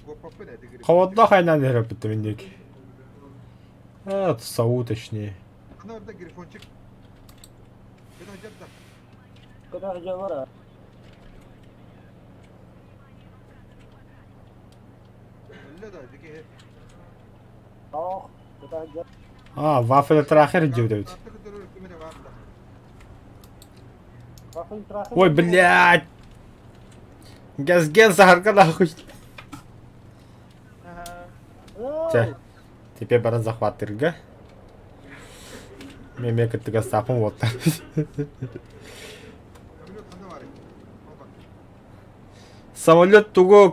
O papı ne? Grifonçuk. Қаватта қайнан еріп бітті мендегі. Тұсауы точнее. Ana orada grifonçuk. Bir hacer da. Kutu hacer var ha. Öyle da dike. Oh, kutu hacer. Вафел трахер джуд бит. Artık durur kimine var da. Bakın trafik. Ой, блядь. Газген сахарка нахуй. Че, теперь баран захватырга. Мемлекеттік сапым отты. Ömrü kanı var. Bak. Самолет туго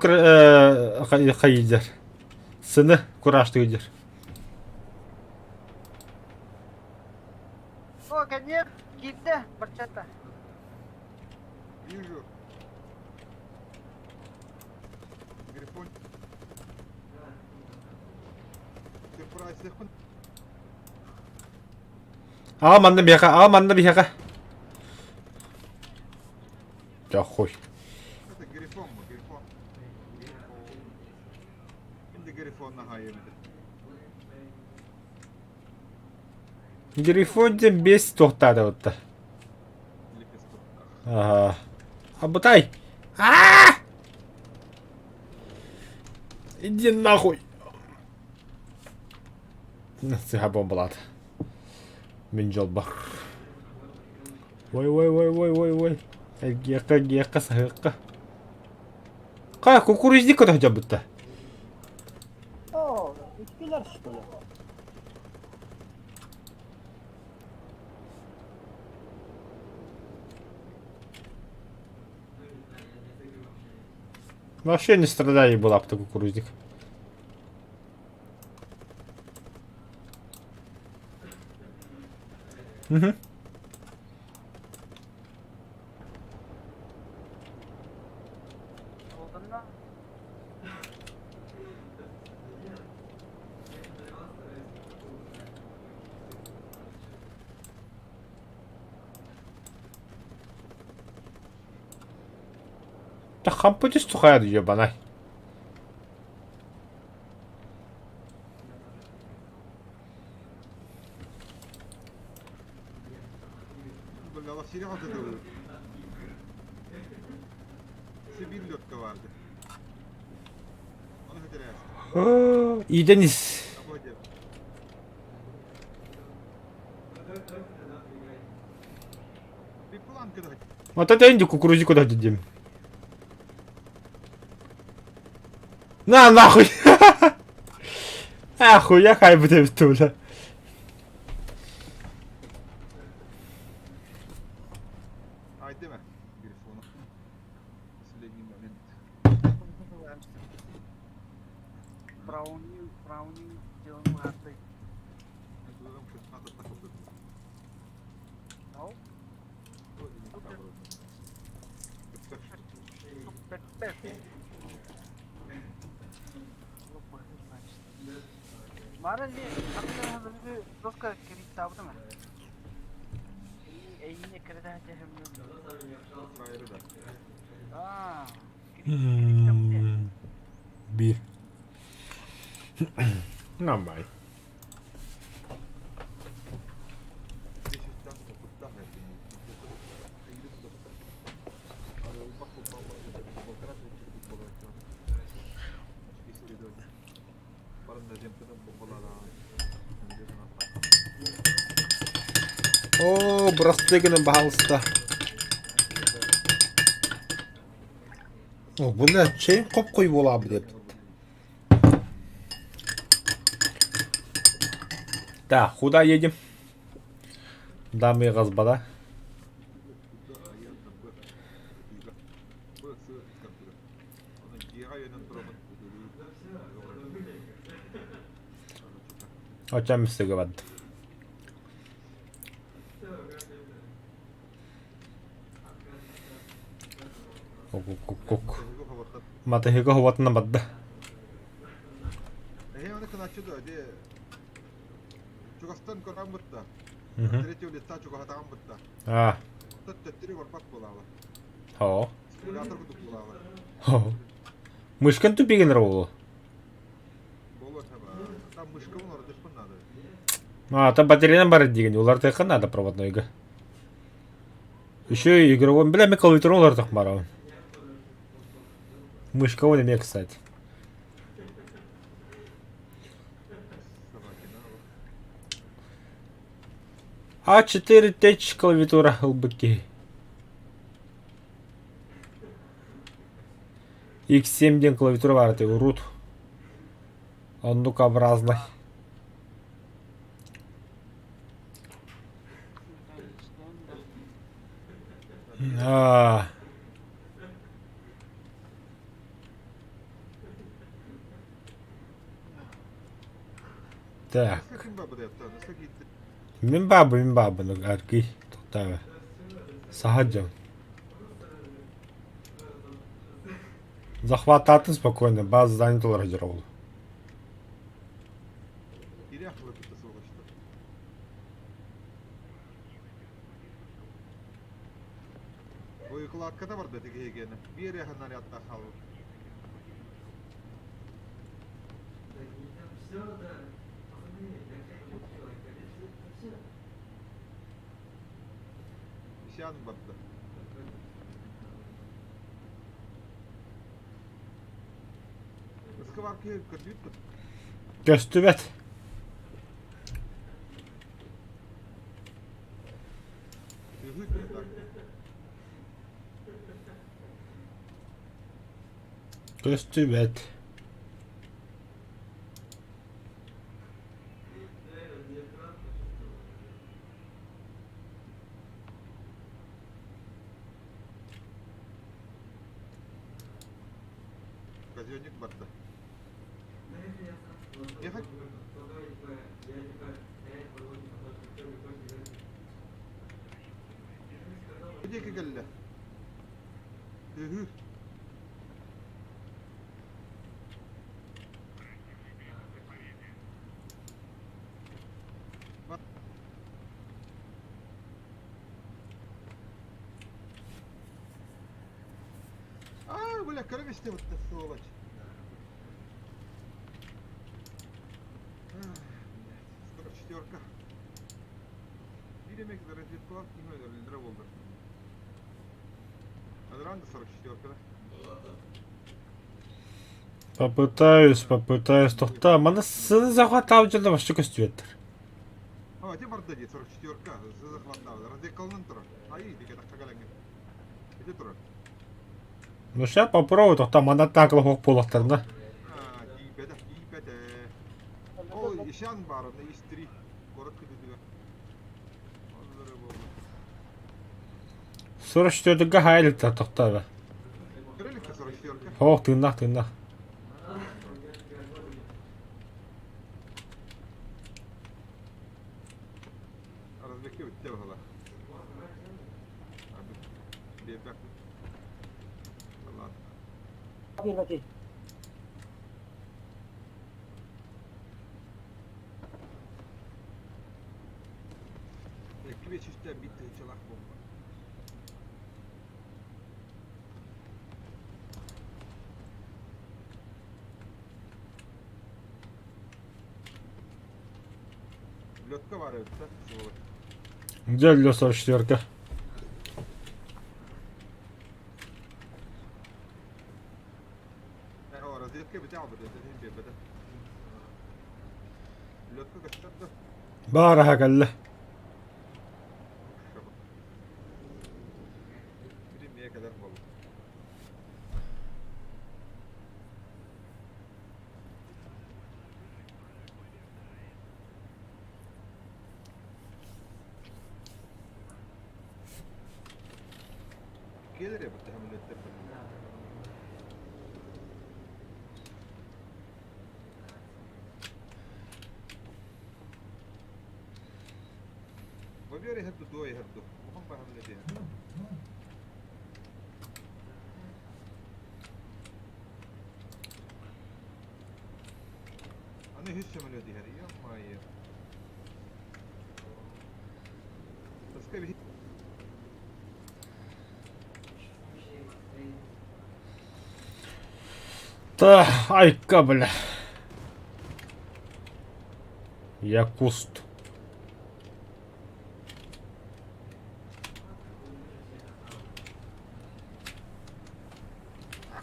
хайдер. Сыны кураштыгдер. О, конец, gitti, percata. Вижу. Грифон. Сюрприз yapın. Манны бияқа. Ja, хуй. Это грифон mu? Grifon. Şimdi grifonla hayırlıdır. Грифонде бес тоқтады отты. Лепесток. Ага. Абытай! Иди нахуй! Сыға бомбалады. Мен жолба. Ой. Геққа сағыққа. Қа, кукурузник көді жа бұтты. Oh, içkiler что ли? Вообще не страдай была бы кукурузник. Угу. Buldun mu? Да хампутис тухаяды ебанай. Böyle Allah seni hazır olur. Sibir lotka vardı. Onu hediye yazdı. İdeniz. Hadi. Bir plan kadar. Вот это инди кукурузи куда дадим. На нахуй! Ахуя хай буде втуля. Haydi mi? Grifonu. Последний момент. Brownie жылының аты. Дурам 16 такой. Ау, пеппес. Мара ли, ақылы хазырғы доска керіп табыды ма? Эйіне кірді әте Frayrı da. Ааа, Bir. Нормально. О, брастегінің бағалыста. О, бұны чейін қоп-қой болады деп. Так, куда едем? Дамы и господа. О чем все говорят? Ок. Матахига хватна бадда. Чугастан корам бутта. Мгм. Третьего лица чугатам бутта. А, Тот тетри горпат булава. хо. Симулятор бутуп булава. Хо. Мышкан тупигенер болу. Болот хаба. Там мышка он ордыш надо. А, там батареядан бар деген. Олар тек надо проводнойга. Еще и игровой, бля, мен клавиатуру олар так барабын. Мышка он эме, кстати. А4 теч клавиатура ЛБК. X7 ден клавиатура бар, это урут. Ондукообразный. А. Так. Ким баба да yaptı? Nasıl gitti? Мен бабы, ну, арки. Тоқтабы. Сахаджам. Захвататын спокойно, база занята олар жер болду. Geri akıllı tuttu soğuştu. Uykulu hakkında var dedi gene. Bir yere yakınlar yatta kaldı. Bir şey anlattı. Iskı var ki kötü yuttu. Göstübet. Göstübet. Казённик барды. Ехать? Где geldi? Hı. Бля, коровисти вот эта сволочь. Скоро четверка. Bir demek ki rozet var, kim öyle lira oldu. Адранда 44-ка. Попытаюсь. Тоқта, мана сыны захватау жерде башчы көстүбеттер. А, те барды де 44-ка. Захваттау. Радикалнын тұр. Ай, деке таққа кәләңген. Кете тұр. Ну сейчас попробую, тоқта мана тақылы хоқ болақтарына. Кейпеді. Ол ишан барыны истри. Корот күдідігі. Онлары болды. 44-ге хайлыктар тоқта бе. Көрелікке 44-ка. Хоқ, тыңнақ. Özbek'e bitti bakalım. Abi, bir bak. Allah. Bir bakayım. Ekip içişte bitti çolak bomba. Lotka var evde. Sıvılı. Делю 44. O raziyetke bitağı bıdı. Dediğim bir bıdı. Lotka kaçtı. Baraha قال Birim neye kadar oldu? Gelir ya bu tahminetler. وبيور يهدوا دو يهدوا وهم فاهم اللي انا هيش ملودي هذه ما هي بس كيف Та, айка, бля. Я куст.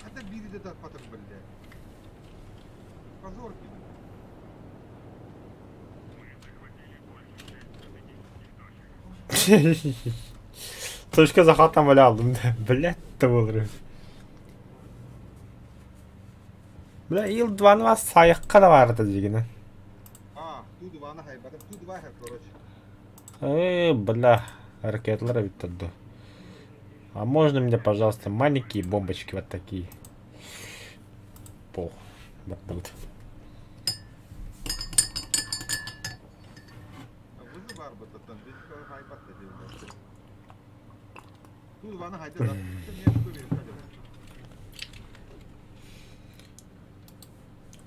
حتى البيدي ده فترة بالله позор كده Точка захвата böyle aldım. Блядь, de olur. Bля, yıl 2 var sayıkka da vardı diyeceğine. тут вана хай потом тут два хай короче Бля, ракетлары ведь оттуда. А можно мне, пожалуйста, маленькие бомбочки вот такие? Пох. Вот тут. вызы бар бы тут там здесь хай батты тут вана хай да мне что веришь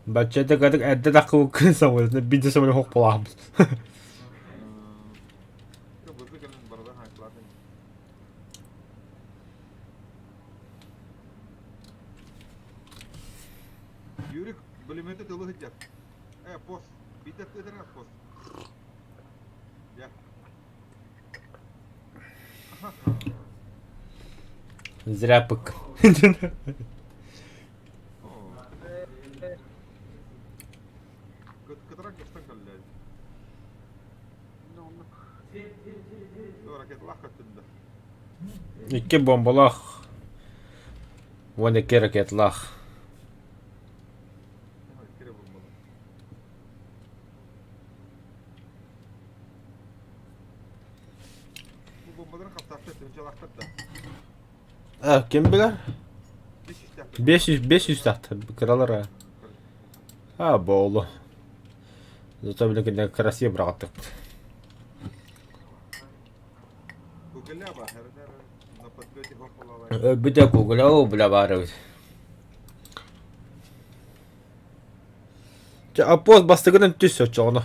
Бачete kadar edde dakika okuyun samoyasında bir de samoyu hok bulam. вызы гален барда хай платын Юрик пулеметы тылы хитят пост битет эдерен пост я Zira pık. كترك يشتغل راكет лахат тында 2 bombalak. 12 raketlah. кире булмады bu bombadan kaptaktı tünce lахат da Kim bilir? bir işte 500 tahtı kralara. Ha boğulu. Зато блин, красиво браток. bu gele var her на подлете hoppalalar Bir de Google'a bile var. Apoz bastığının düz onu.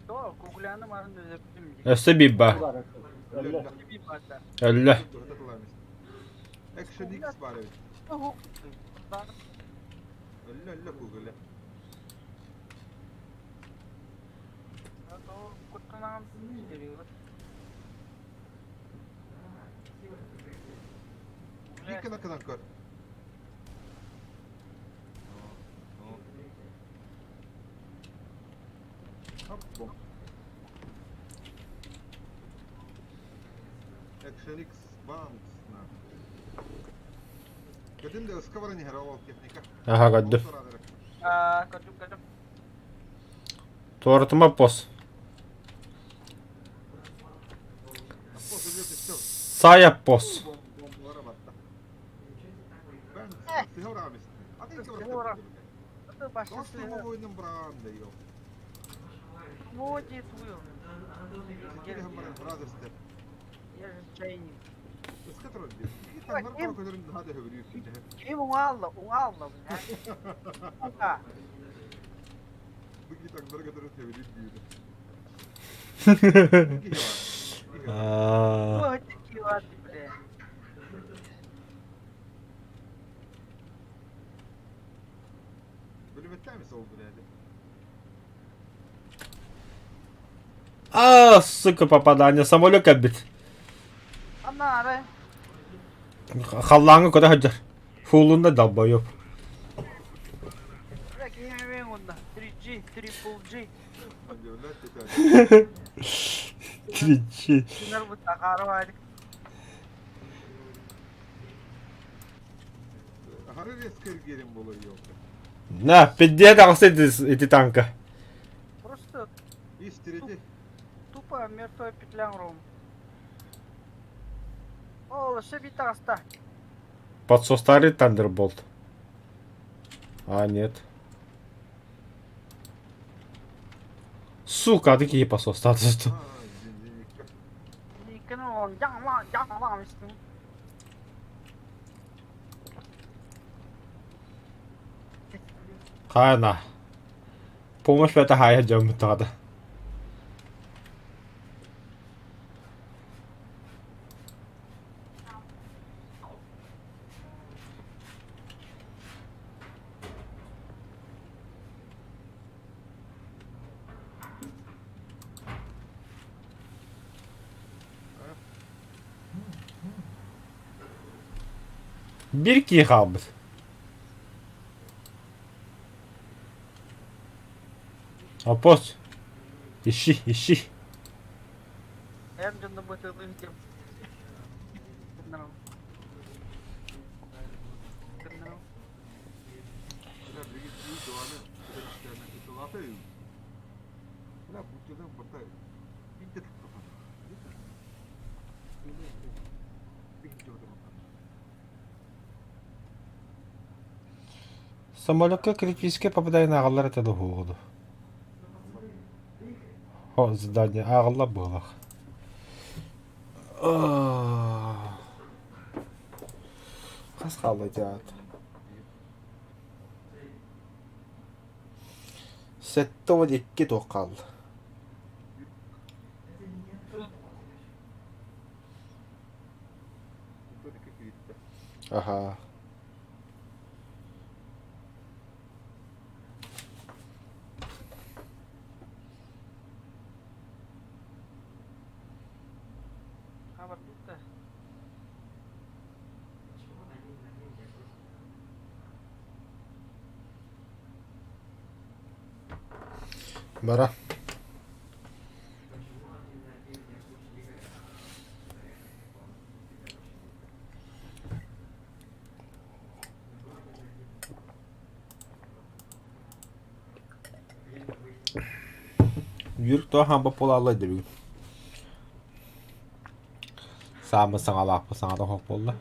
То, кугляны марын өзөптүм. Öste bir ba. Var. Öyle. Bir bata. Allah. Action X var evet О, ölle bu gele куттанам дериyor. bir kana kadar kör hop bom Action X Bounce на Kadın da ıskavara ne haraval teknika Aha gördüm. Качуп. Tortuma pos. Saya pos. Bombalara battı. Ben sihor abi. Hadi Sihor abi. Это Dostum başlısı. bu oyunun brağında yok. Вот и твой. Киһи баран фраза степ. Я же чайник. Эске турар диyor. Bir tangar kara kölerin daha da hövürüyorsun. Kim unallı, bля. Сука. Bu iki tangar kadar hövürüyor diyor. А, Вот такие вот, бля. Böyle metten mi oldu yani? сука, попадание. Самолет отбит. Она, бля. Халлаңы көтө хаджар. Фулунда долбоёб. Bırak yemeğin onda. 3G, Triple G. Hadi öyle tekrar. Тричи. Şunlar bu takarı vardı. Harı esker gelin buluyor. На, 50 дағысы эти танка. Просто İstireci. тупо мертвая петля ром. О, все битаста. Подсостарый Thunderbolt. А, нет. Сука, а такие подсостаты. Ha, zincinlikte. Никому он яла мистер. Хана. Помощь в это хая джамп тогда. Bir ки қалды. Апос. Ищи. Я жонда бөтөлү идем. Ulan bir git büyük doğanı süreç işlerine kutulata yiyor. Ulan bu çocuğun burada bir de tuttu. Bir git orada bakalım. Самолетка критически попадая на ағалар это дохуғыды. О, задание ағалар болақ. Қас қалды жат. Сәтті ол екке тоқ қалды. Burada dikkat gitti. Аха. Хабар tuttu. Бара. Yürük daha hamba polarla duruyor. Sağ mı sana laf mı sana da hop oldu.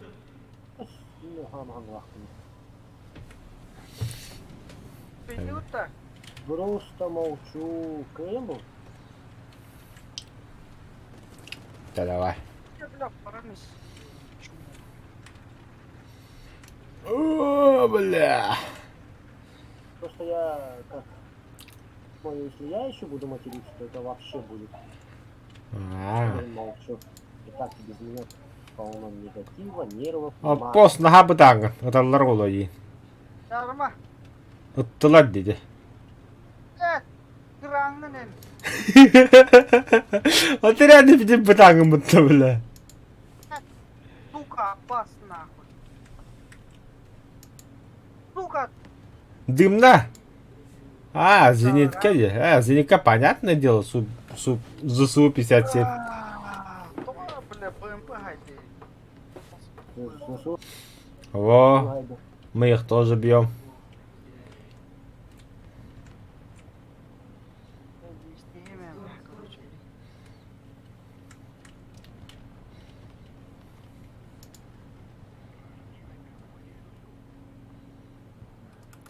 Ну, хам вахтын. Пилюта. Просто молчу. Кэмл? Да давай. Я, бля, поранись. О, бля. Просто я как... Ну, если я еще буду материться, то это вообще будет. А. Я молчу. И так без меня полно негатива, нервов. Апос наха бытаңын. Оталар олайын. Yarma. Ыттылар dedi. Kırağının en. Отряды пидip бытаңын мытты бля. Сука, бас нахуй. Сука. Дымна. А, зенитка ли? А, зенитка, понятное дело, ЗСУ-57. Кто, бля, БМП гайди. Во, мы их тоже бьем.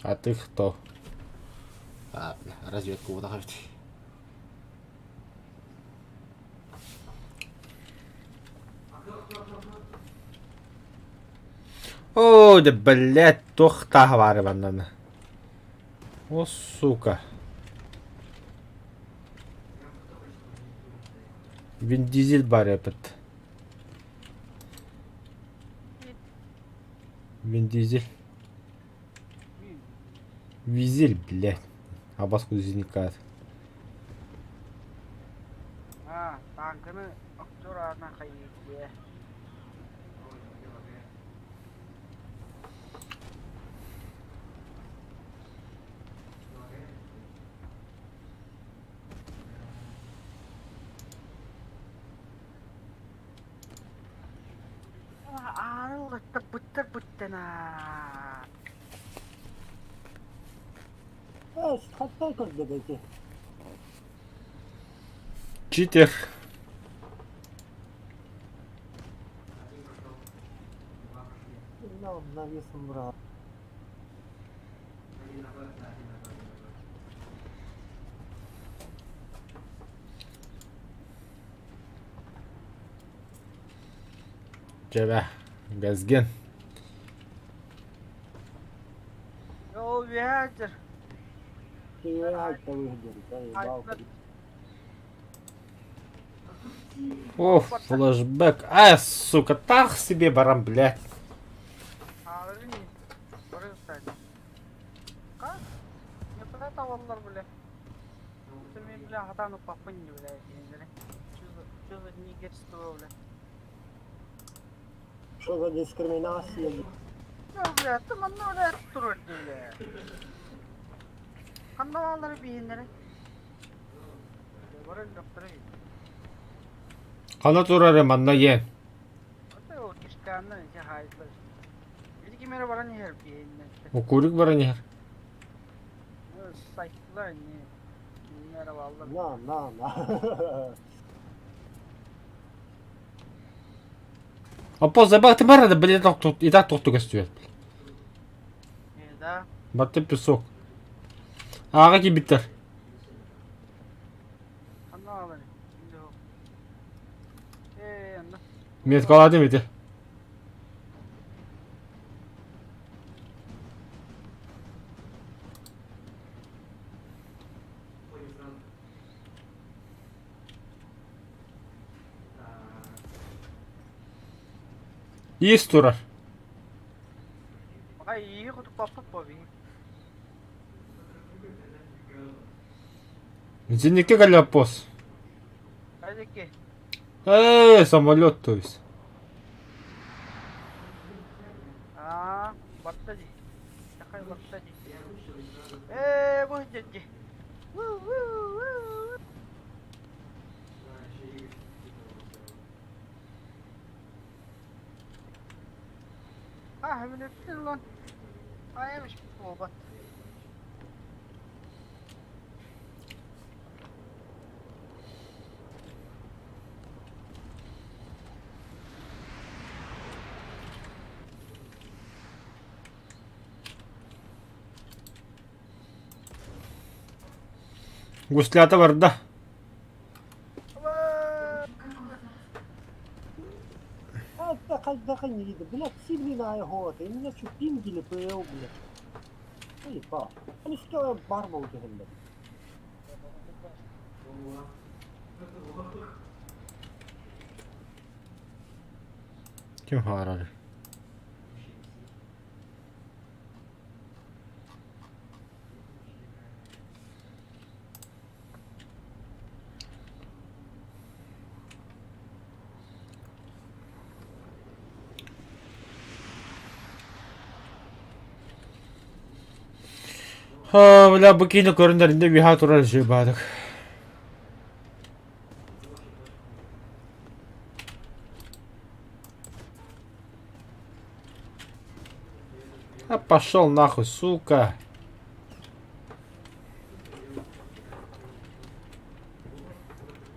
А ты кто? А, бля, разведку выдавать. О, да блядь, тухта var benden. О, сука. Вин Дизель бар этот. Вин Дизель. Визель, блядь. Аббас возникает. Tankını aktör ağına kayıyor. Ağrı bıttır bıttına. Схватай как дойти. Читер. Навесом брат. Cebe. Gezgin. Yol viajar. Хай-то выгодит, да, ебал. О, флешбэк. А, сука, так себе баран, блядь. Ağrı ne? Oraya saydı. Ka? Ne kadar tavallar bile. Sen bile hatanı papın gibi bile. Çözü niye geçti böyle. Что за дискриминация? Ya bile tamamla öyle durur bile. Kanlamaları bir yenilere. Böyle doktora gidiyor. Kanat urarım anla yen. Hatta o kişkanlar işte hayırlı. Bir iki mere bana niye bir yenilere. O kuyruk var ne? Sayıklar ne? Merhaba Allah. На. Апо, забах ты барада, блядь, тут и так тут стоит. Да. Батты песок. Ага кибиттер. Kanlamaları. Şimdi o. Yanında. Мет каладым эти. Есть турар. Ay iyi kutu papat babi. Зенитке галяпос. Hadi ki. Самолет, то есть. Battacı. Şakay battacı. Bu hıccacı. Hemen öptün lan. Aymış bu baba. Гуслята бар да. Да не видно. Блядь, сильный год. И меня чуть пингили ПЛ, блядь. Ой, па. Они что барба у тебя, блядь. Kim harar? Бля, быкины көрүндөрүндө биха турар жей бадык. А пошел нахуй, сука.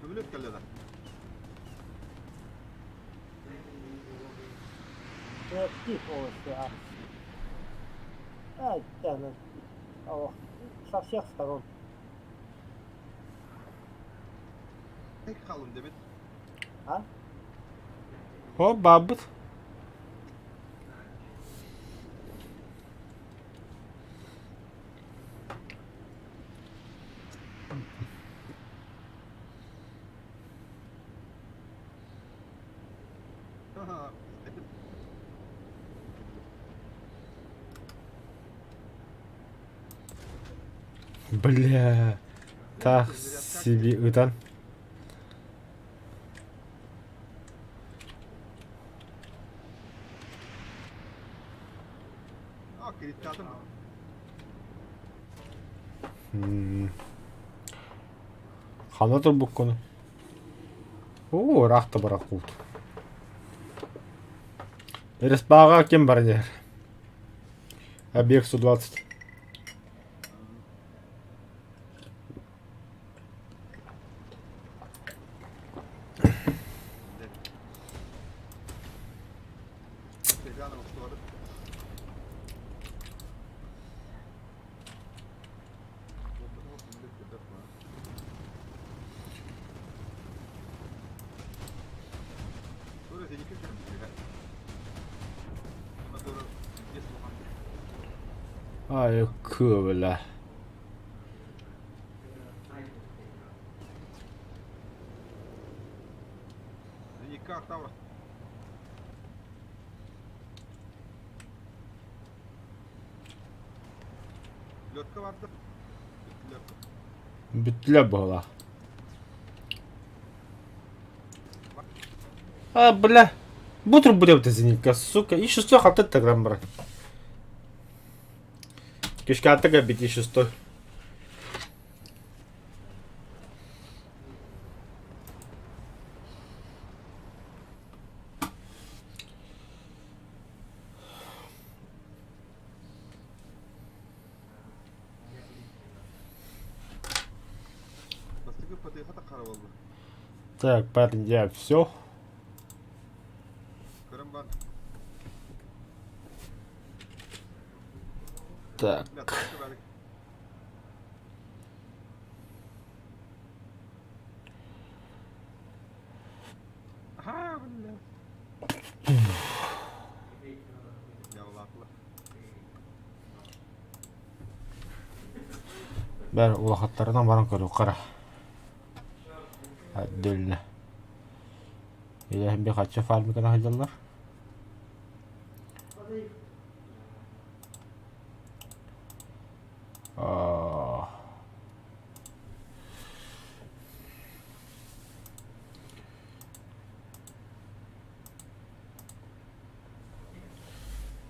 Ömürlük kelleden. Тихо, все. Тянут. Со всех сторон. Tek kalın Demet. А? О, бабыт. Бля. Так себе ытан. А, кредитатым. Ханатыр буккону. О, рахта барак болду. Респаға кем бар нер? Объект 120. Теганы устуады. Sonra zeynike görmüş. Ona doğru yes olan. Ай, бля. Зеника Октавра. Лётка vardı. Лётка. Бүтләп була. А, бля. Бутр буде зенитка, сука. И шестой хатет таграм брат. Кешке аттыга бити шестой. Бастыгы ПТХ да қарап алды. Так, парень, я все. Көрім бар. Так. Бля, ташты бәрік. Ага, бля. Явлақлы. Бәр улахаттарынан баран көру қара. Отдельно. Иләһем бе хатча фармикана хайдалар.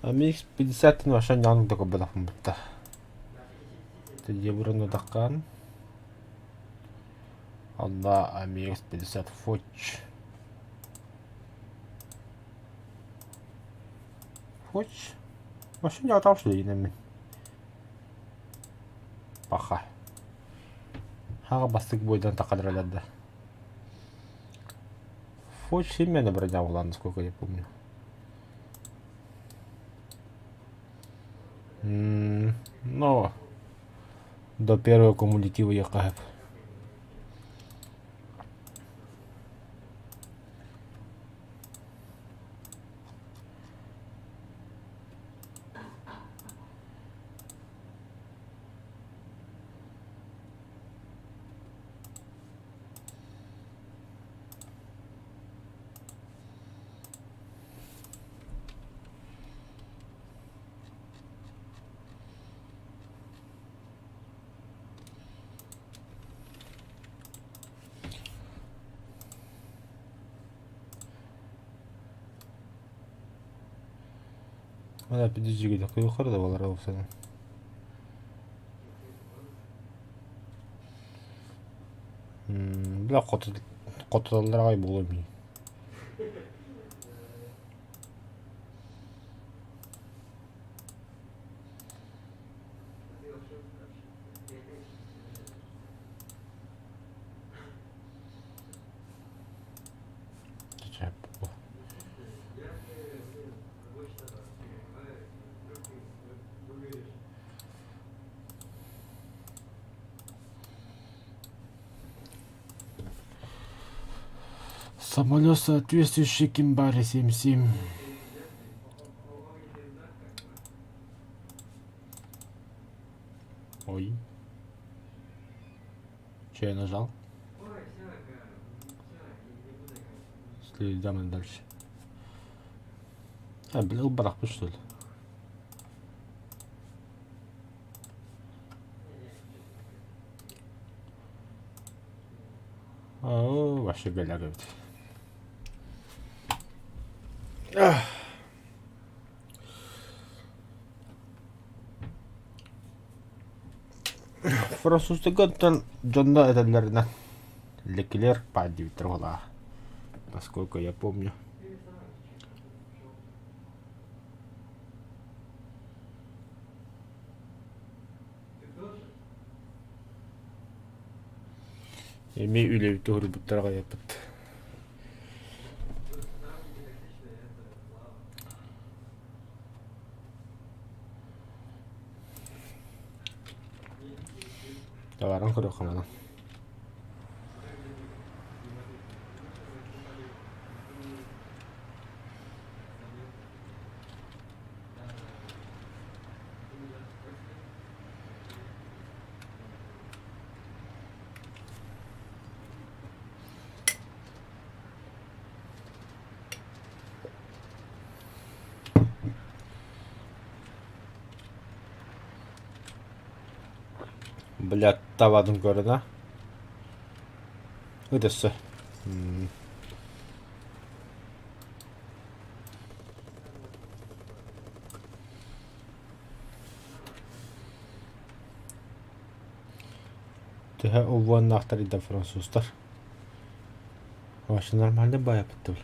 Амикс 50 машин янг дoko балафын бутта. Тедje бураны даккан. Алла Амикс 50 фоч. Фоч. Машин я там что инемен. Паха. Хага бастык бойдан такадралады. Фоч именно броня была, насколько я помню. Но до первого кумулятива я кайф. Ана підіжджі да кою хорда балара болсана. Бля коталар боломий. Самолет соответствующий Кимбаре 77. Ой. Че я нажал? Следуем дальше. Блин, барахпы что ли? Ау, вообще галя говорит. Француздыган Джонна эдерлеринен Леклер паддибиттер ола. Насколько я помню. Эми үлебитте хурбуттарга япыт. Товарың көрө камана. Блядь, тавадым көріна. Өтесі. Тіхе ұлуанын ақтарыда француздар. Вообще нормально бая бітті.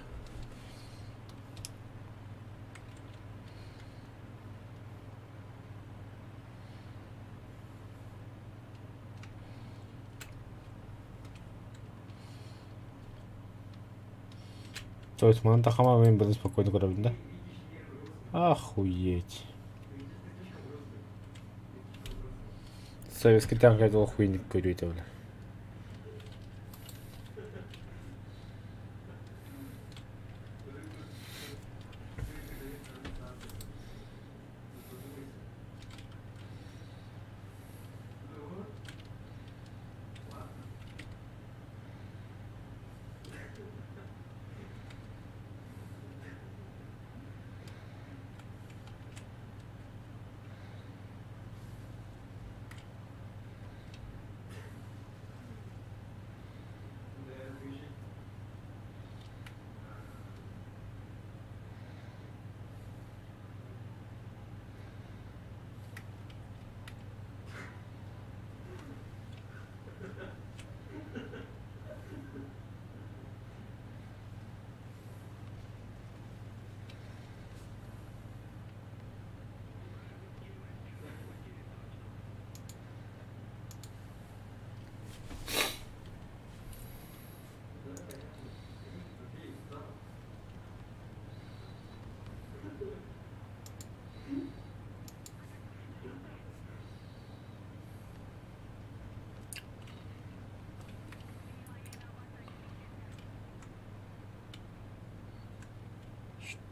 То есть мана тахама мен бірін спокойно көрабін да? Охуеть. Советский танк айтыл охуенник көрейді бля.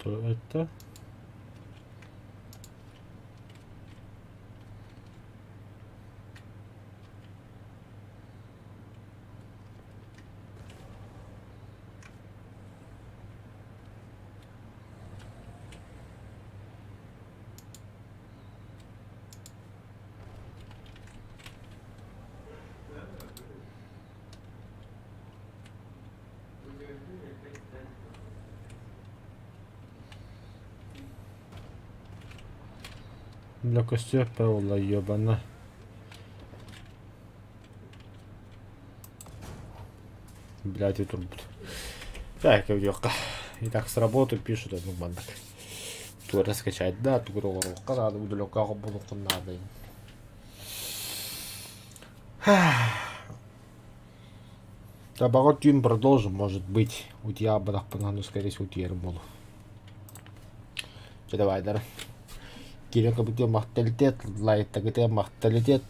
Что это? Бля, костюм паула, ёбана. Блядь, и тут... Так, видеока. Итак, с работы пишут, ну, бандак. Тут раскачать, да, тут рука надо, удаленка буду надо. Оборот тюн продолжим, может быть. У тебя бадах панану, скорее всего, у тебя рмолу. Че, давай, да? Кирилл, как бы махталитет, лайт, так это махталитет.